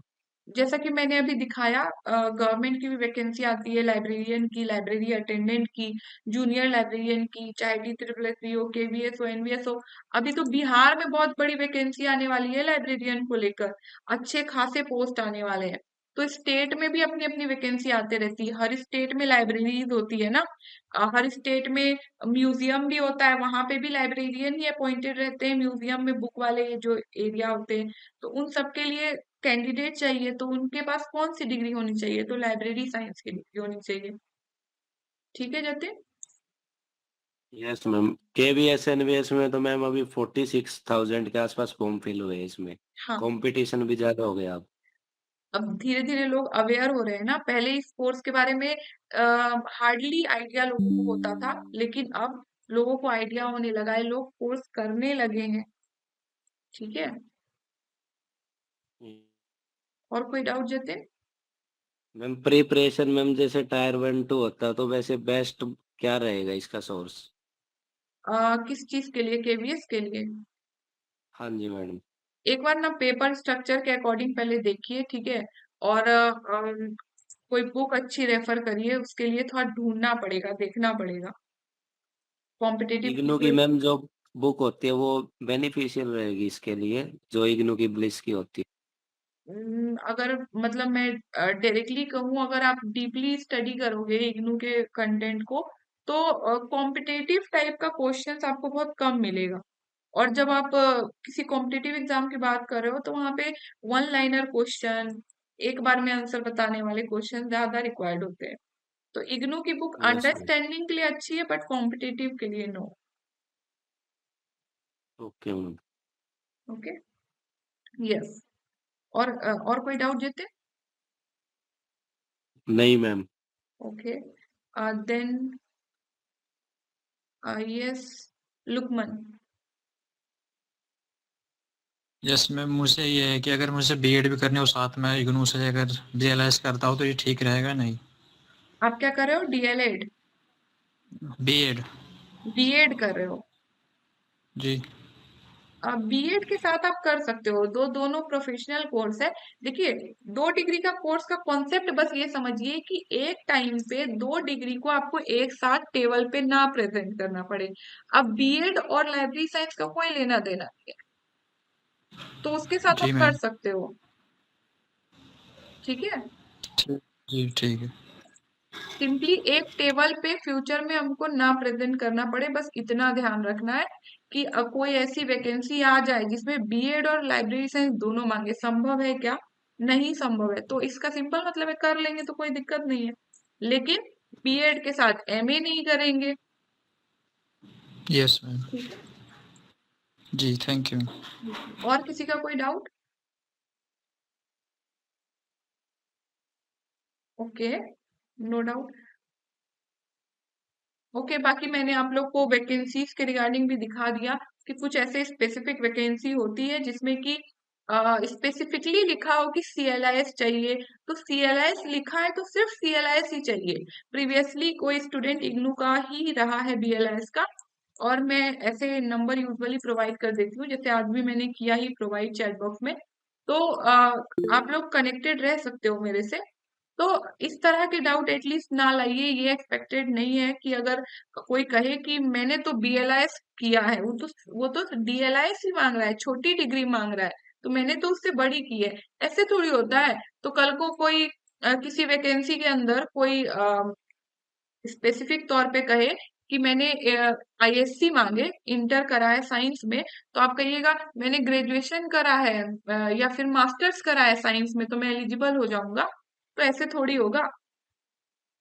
Speaker 1: जैसा कि मैंने अभी दिखाया, गवर्नमेंट की भी वैकेंसी आती है, लाइब्रेरियन की, लाइब्रेरी अटेंडेंट की, जूनियर लाइब्रेरियन की, चाहे DSSS हो, केवीएस हो, एनवीएस हो। अभी तो बिहार में बहुत बड़ी वैकेंसी आने वाली है लाइब्रेरियन को लेकर, अच्छे खासे पोस्ट आने वाले हैं। तो स्टेट में भी अपनी अपनी वैकेंसी आते रहती है, हर स्टेट में लाइब्रेरीज होती है ना, हर स्टेट में म्यूजियम भी होता है, वहां पे भी लाइब्रेरियन ही अपॉइंटेड रहते हैं, म्यूजियम में बुक वाले जो एरिया होते हैं। तो उन सबके लिए कैंडिडेट चाहिए, तो उनके पास कौन सी डिग्री होनी चाहिए? तो लाइब्रेरी साइंस की डिग्री होनी चाहिए, ठीक है Jatin.
Speaker 8: Yes ma'am, KVS NVS में तो मैम अभी 46,000 के आसपास फॉर्म फिल हुए हैं इसमें।
Speaker 1: हाँ,
Speaker 8: कंपटीशन भी ज्यादा हो गया अब।
Speaker 1: अब धीरे धीरे लोग अवेयर हो रहे हैं ना, पहले इस कोर्स के बारे में हार्डली आइडिया लोगों को होता था, लेकिन अब लोगों को आइडिया होने लगा है, लोग कोर्स करने लगे हैं, ठीक है। और कोई doubt Jatin?
Speaker 8: Ma'am preparation ma'am जैसे टायर 1 2 होता है तो वैसे बेस्ट क्या रहेगा इसका सोर्स?
Speaker 1: किस चीज के लिए? केवीएस के लिए?
Speaker 8: हाँ जी मैडम।
Speaker 1: एक बार ना पेपर स्ट्रक्चर के अकॉर्डिंग पहले देखिए, ठीक है। और कोई बुक अच्छी रेफर करिए, उसके लिए थोड़ा ढूंढना पड़ेगा, देखना पड़ेगा। कॉम्पिटिटिव की
Speaker 8: इग्नू की
Speaker 1: कोई
Speaker 8: मैम जो बुक होती है वो बेनिफिशियल रहेगी इसके लिए, जो इग्नू की ब्लिस की होती
Speaker 1: अगर मतलब मैं डायरेक्टली कहूँ, अगर आप डीपली स्टडी करोगे इग्नू के कंटेंट को, तो कॉम्पिटिटिव टाइप का क्वेश्चंस आपको बहुत कम मिलेगा। और जब आप किसी कॉम्पिटिटिव एग्जाम की बात कर रहे हो, तो वहां पे वन लाइनर क्वेश्चन, एक बार में आंसर बताने वाले क्वेश्चन ज्यादा रिक्वायर्ड होते हैं। तो इग्नू की बुक
Speaker 8: है। Yes ma'am.
Speaker 1: अंडरस्टैंडिंग के लिए अच्छी है, बट कॉम्पिटिटिव के लिए no.
Speaker 8: Okay ma'am.
Speaker 1: Okay, yes. और कोई डाउट जीते?
Speaker 8: नहीं ma'am.
Speaker 1: Okay, then yes Lukman.
Speaker 6: Yes ma'am, मुझे ये है कि अगर मुझे बीएड भी करनी हो साथ में इग्नू से, अगर बीएलएस करता हो तो ये ठीक रहेगा नहीं?
Speaker 1: आप क्या कर रहे हो? DElEd,
Speaker 6: BEd.
Speaker 1: बीएड कर रहे हो?
Speaker 6: जी।
Speaker 1: बीएड के साथ आप कर सकते हो, दोनों प्रोफेशनल कोर्स है। देखिए, 2 डिग्री का कोर्स का कॉन्सेप्ट बस ये समझिए कि एक टाइम पे 2 डिग्री को आपको एक साथ टेबल पे ना प्रेजेंट करना पड़े। अब बीएड और लाइब्रेरी साइंस का कोई लेना देना नहीं है, तो उसके साथ
Speaker 6: जी
Speaker 1: आप कर
Speaker 6: मैम।
Speaker 1: सकते हो। ठीक है,
Speaker 6: ठीक। जी ठीक है।
Speaker 1: सिंपली एक टेबल पे फ्यूचर में हमको ना प्रेजेंट करना पड़े, बस इतना ध्यान रखना है कि कोई ऐसी वैकेंसी आ जाए जिसमें बीएड और लाइब्रेरी साइंस दोनों मांगे, संभव है क्या? नहीं संभव है, तो इसका सिंपल मतलब है कर लेंगे तो कोई दिक्कत नहीं है, लेकिन बीएड के साथ एमए नहीं करेंगे।
Speaker 6: Yes ma'am.
Speaker 1: ठीक है,
Speaker 6: जी थैंक यू।
Speaker 1: और किसी का कोई doubt? Okay, no doubt. Okay, बाकी मैंने आप लोग को वैकेंसीज के रिगार्डिंग भी दिखा दिया कि कुछ ऐसे स्पेसिफिक वैकेंसी होती है जिसमें कि स्पेसिफिकली लिखा हो कि सीएलआईएस चाहिए, तो सीएलआईएस लिखा है तो सिर्फ सीएलआईएस ही चाहिए। प्रीवियसली कोई स्टूडेंट इग्नू का ही रहा है बीएलआईएस का, और मैं ऐसे नंबर यूजुअली प्रोवाइड कर देती हूँ, जैसे आज भी मैंने किया ही प्रोवाइड चैट बॉक्स में। तो आप लोग कनेक्टेड रह सकते हो मेरे से। तो इस तरह के डाउट एटलीस्ट ना लाइए, ये एक्सपेक्टेड नहीं है कि अगर कोई कहे कि मैंने तो बीएलआईएस किया है, वो तो डीएलआईएस ही मांग रहा है, छोटी डिग्री मांग रहा है, तो मैंने तो उससे बड़ी की है, ऐसे थोड़ी होता है। तो कल को कोई किसी वैकेंसी के अंदर कोई स्पेसिफिक तौर पे कहे कि मैंने आईएससी मांगे, इंटर करा है साइंस में, तो आप कहिएगा मैंने ग्रेजुएशन करा है या फिर मास्टर्स करा है साइंस में, तो मैं एलिजिबल हो जाऊंगा। तो ऐसे थोड़ी होगा।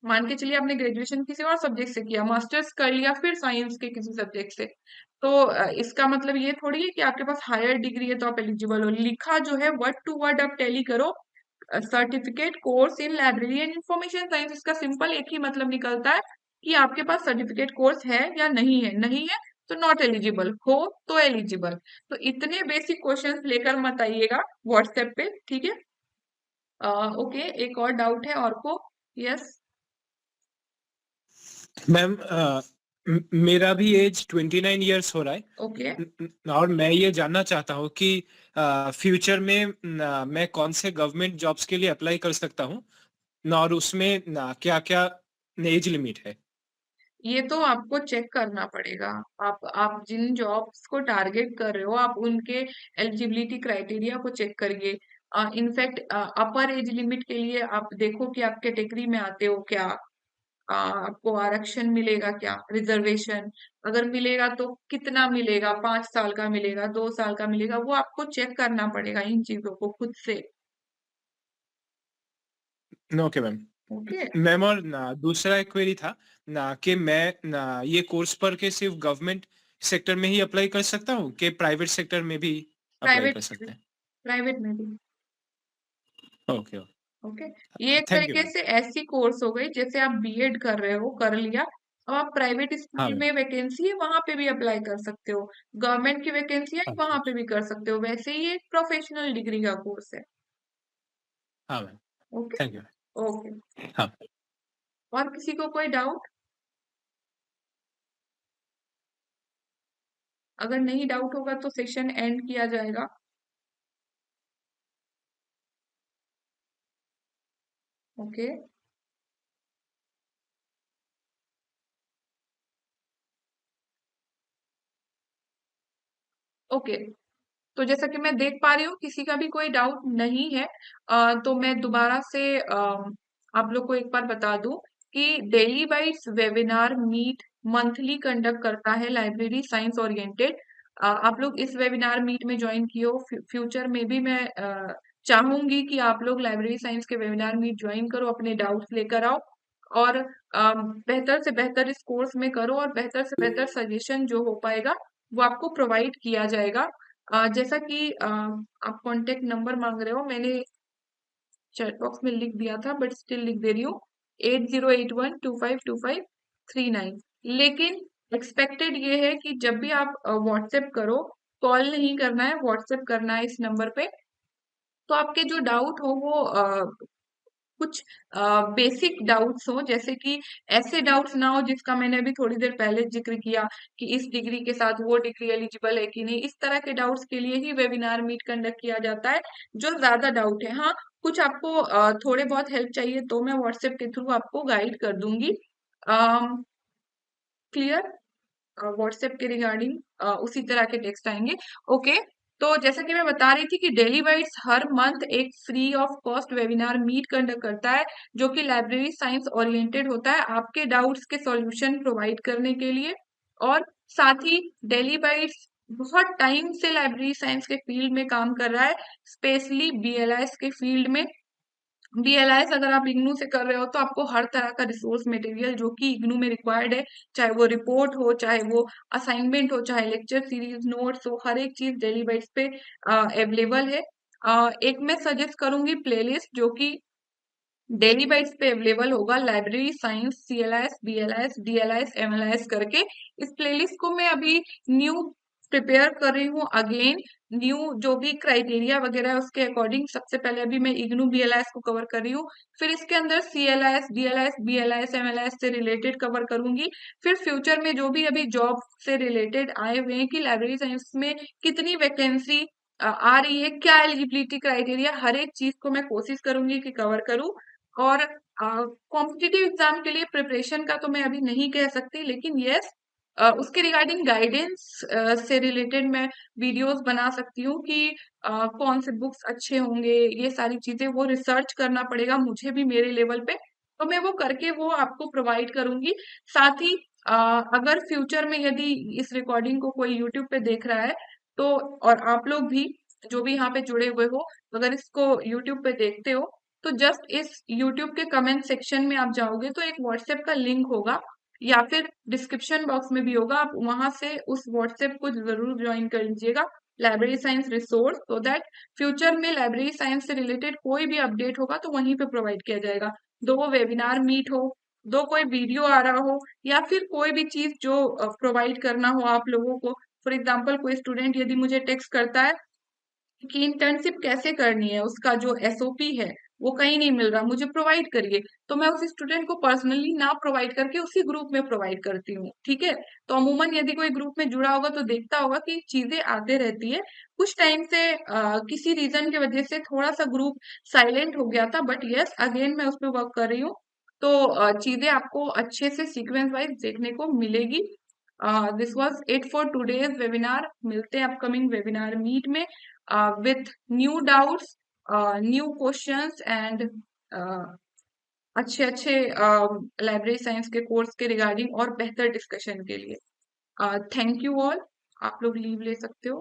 Speaker 1: मान के चलिए आपने ग्रेजुएशन किसी और सब्जेक्ट से किया, मास्टर्स कर लिया फिर साइंस के किसी सब्जेक्ट से, तो इसका मतलब ये थोड़ी है कि आपके पास हायर डिग्री है तो आप एलिजिबल हो। लिखा जो है वर्ड टू वर्ड आप टैली करो, certificate course in library and information science, इसका सिंपल एक ही मतलब निकलता है कि आपके पास सर्टिफिकेट कोर्स है या नहीं है, नहीं है तो नॉट एलिजिबल, हो तो एलिजिबल। तो इतने बेसिक क्वेश्चंस लेकर मत आइएगा व्हाट्सएप पे, ठीक है? ओके, एक और डाउट है और को? यस।
Speaker 2: मैम मेरा भी एज 29 इयर्स हो रहा है।
Speaker 1: ओके,
Speaker 2: और मैं ये जानना चाहता हूँ कि फ्यूचर में मैं कौन से गवर्नमेंट जॉब्स के लिए अप्लाई कर सकता हूँ, और उसमें क्या क्या एज लिमिट है?
Speaker 1: ये तो आपको चेक करना पड़ेगा। आप जिन जॉब्स को टारगेट कर रहे हो, आप उनके एलिजिबिलिटी क्राइटेरिया को चेक करिए। इनफैक्ट अपर एज लिमिट के लिए आप देखो कि आप कैटेगरी में आते हो क्या, आपको आरक्षण मिलेगा क्या, रिजर्वेशन अगर मिलेगा तो कितना मिलेगा, 5 साल का मिलेगा, 2 साल का मिलेगा, वो आपको चेक करना पड़ेगा इन चीजों को खुद से।
Speaker 2: Okay ma'am.
Speaker 1: ओके,
Speaker 2: मैम और दूसरा एक क्वेरी था कि मैं ये कोर्स पर के सिर्फ गवर्नमेंट सेक्टर में ही अप्लाई कर सकता हूँ कि प्राइवेट सेक्टर में भी अप्लाई
Speaker 1: प्राइवेट
Speaker 2: कर
Speaker 1: में भी,
Speaker 2: सकते हैं?
Speaker 1: प्राइवेट में भी।
Speaker 2: ओके।
Speaker 1: ओके, ये एक
Speaker 2: थैंक यू
Speaker 1: तरीके
Speaker 2: मैम।
Speaker 1: से ऐसी कोर्स हो गई जैसे आप बीएड कर रहे हो, कर लिया, अब आप प्राइवेट
Speaker 2: हाँ
Speaker 1: स्कूल
Speaker 2: मैम।
Speaker 1: में वैकेंसी है वहां पे भी अप्लाई कर सकते हो, गवर्नमेंट की वैकेंसी है
Speaker 2: अच्छा
Speaker 1: वहां पे
Speaker 2: अच्छा।
Speaker 1: भी कर सकते हो, वैसे ही एक प्रोफेशनल डिग्री का कोर्स है।
Speaker 2: हाँ ma'am.
Speaker 1: Okay,
Speaker 2: thank you.
Speaker 1: Okay.
Speaker 2: हाँ।
Speaker 1: और किसी को कोई डाउट? अगर नहीं डाउट होगा तो सेशन एंड किया जाएगा। Okay, okay. तो जैसा कि मैं देख पा रही हूँ किसी का भी कोई डाउट नहीं है, तो मैं दोबारा से आप लोग को एक बार बता दूं कि daily bytes webinar meet monthly conduct करता है लाइब्रेरी साइंस ओरिएंटेड। आप लोग इस वेबिनार मीट में ज्वाइन किए हो, फ्यूचर में भी मैं चाहूंगी कि आप लोग लाइब्रेरी साइंस के वेबिनार मीट ज्वाइन करो, अपने डाउट्स लेकर आओ, और बेहतर से बेहतर इस कोर्स में करो, और बेहतर से बेहतर सजेशन जो हो पाएगा वो आपको प्रोवाइड किया जाएगा। जैसा कि आप कांटेक्ट नंबर मांग रहे हो, मैंने चैट बॉक्स में लिख दिया था बट स्टिल लिख दे रही हूँ, 8081252539। लेकिन एक्सपेक्टेड ये है कि जब भी आप व्हाट्सएप करो, कॉल नहीं करना है, व्हाट्सएप करना है इस नंबर पे, तो आपके जो डाउट हो वो कुछ बेसिक डाउट्स हो, जैसे कि ऐसे डाउट्स ना हो जिसका मैंने अभी थोड़ी देर पहले जिक्र किया कि इस डिग्री के साथ वो डिग्री एलिजिबल है कि नहीं। इस तरह के डाउट्स के लिए ही वेबिनार मीट कंडक्ट किया जाता है, जो ज्यादा डाउट है। हाँ, कुछ आपको थोड़े बहुत हेल्प चाहिए तो मैं व्हाट्सएप के थ्रू आपको गाइड कर दूंगी। क्लियर? व्हाट्सएप के रिगार्डिंग उसी तरह के टेक्स्ट आएंगे। ओके, तो जैसा कि मैं बता रही थी कि डेली बाइट्स हर मंथ एक free of cost webinar meet conduct करता है, जो कि लाइब्रेरी साइंस ओरिएंटेड होता है, आपके डाउट्स के सॉल्यूशन प्रोवाइड करने के लिए। और साथ ही डेली बाइट्स बहुत टाइम से लाइब्रेरी साइंस के फील्ड में काम कर रहा है, स्पेशली बीएलआईएस के फील्ड में। बीएलआईएस अगर आप इग्नू से कर रहे हो तो आपको हर तरह का रिसोर्स मटेरियल जो कि इग्नू में रिक्वायर्ड है, चाहे वो रिपोर्ट हो, चाहे वो असाइनमेंट हो, चाहे लेक्चर सीरीज नोट्स हो, हर एक चीज डेली बाइट्स पे अवेलेबल है। एक मैं सजेस्ट करूंगी प्लेलिस्ट जो कि डेली बाइट्स पे अवेलेबल होगा, लाइब्रेरी साइंस सीएलआईएस बीएलआईएस डीएलआईएस एमएलआईएस करके। इस प्लेलिस्ट को मैं अभी न्यू प्रिपेयर कर रही हूँ, अगेन न्यू जो भी क्राइटेरिया वगैरह है उसके अकॉर्डिंग। सबसे पहले अभी मैं इग्नू बीएलआईएस को कवर कर रही हूँ, फिर इसके अंदर सीएलआईएस डीएलआईएस बीएलआईएस एमएलआईएस से रिलेटेड कवर करूंगी। फिर फ्यूचर में जो भी अभी जॉब से रिलेटेड आए हुए हैं कि लाइब्रेरी साइंस में कितनी वैकेंसी आ रही है, क्या एलिजिबिलिटी क्राइटेरिया, हर एक चीज को मैं कोशिश करूंगी कि कवर करूं। और कॉम्पिटिटिव एग्जाम के लिए प्रिपरेशन का तो मैं अभी नहीं कह सकती, लेकिन यस उसके रिगार्डिंग गाइडेंस से रिलेटेड मैं वीडियोस बना सकती हूँ कि कौन से बुक्स अच्छे होंगे, ये सारी चीजें वो रिसर्च करना पड़ेगा मुझे भी मेरे लेवल पे, तो मैं वो करके वो आपको प्रोवाइड करूंगी। साथ ही अगर फ्यूचर में यदि इस रिकॉर्डिंग को कोई यूट्यूब पे देख रहा है तो, और आप लोग भी जो भी यहाँ पे जुड़े हुए हो, अगर इसको यूट्यूब पे देखते हो तो जस्ट इस यूट्यूब के कमेंट सेक्शन में आप जाओगे तो एक व्हाट्सएप का लिंक होगा, या फिर डिस्क्रिप्शन बॉक्स में भी होगा, आप वहां से उस व्हाट्सएप को जरूर ज्वाइन कर लीजिएगा, library science resource, so that future में लाइब्रेरी साइंस से रिलेटेड कोई भी अपडेट होगा तो वहीं पे प्रोवाइड किया जाएगा। दो वो वेबिनार मीट हो, दो कोई वीडियो आ रहा हो, या फिर कोई भी चीज जो प्रोवाइड करना हो आप लोगों को। फॉर एग्जाम्पल कोई स्टूडेंट यदि मुझे टेक्स्ट करता है कि इंटर्नशिप कैसे करनी है, उसका जो एसओपी है वो कहीं नहीं मिल रहा, मुझे प्रोवाइड करिए, तो मैं उस स्टूडेंट को पर्सनली ना प्रोवाइड करके उसी ग्रुप में प्रोवाइड करती हूँ। ठीक है, तो अमूमन यदि कोई ग्रुप में जुड़ा होगा तो देखता होगा कि चीजें आते रहती है। कुछ टाइम से किसी रीजन की वजह से थोड़ा सा ग्रुप साइलेंट हो गया था, बट यस अगेन मैं उस पर वर्क कर रही हूँ, तो चीजें आपको अच्छे से सीक्वेंस वाइज देखने को मिलेगी। This was it for today's webinar. मिलते हैं अपकमिंग वेबिनार मीट में with new doubts, new questions and अच्छे अच्छे लाइब्रेरी साइंस के कोर्स के रिगार्डिंग और बेहतर डिस्कशन के लिए। थैंक यू ऑल, आप लोग लीव ले सकते हो।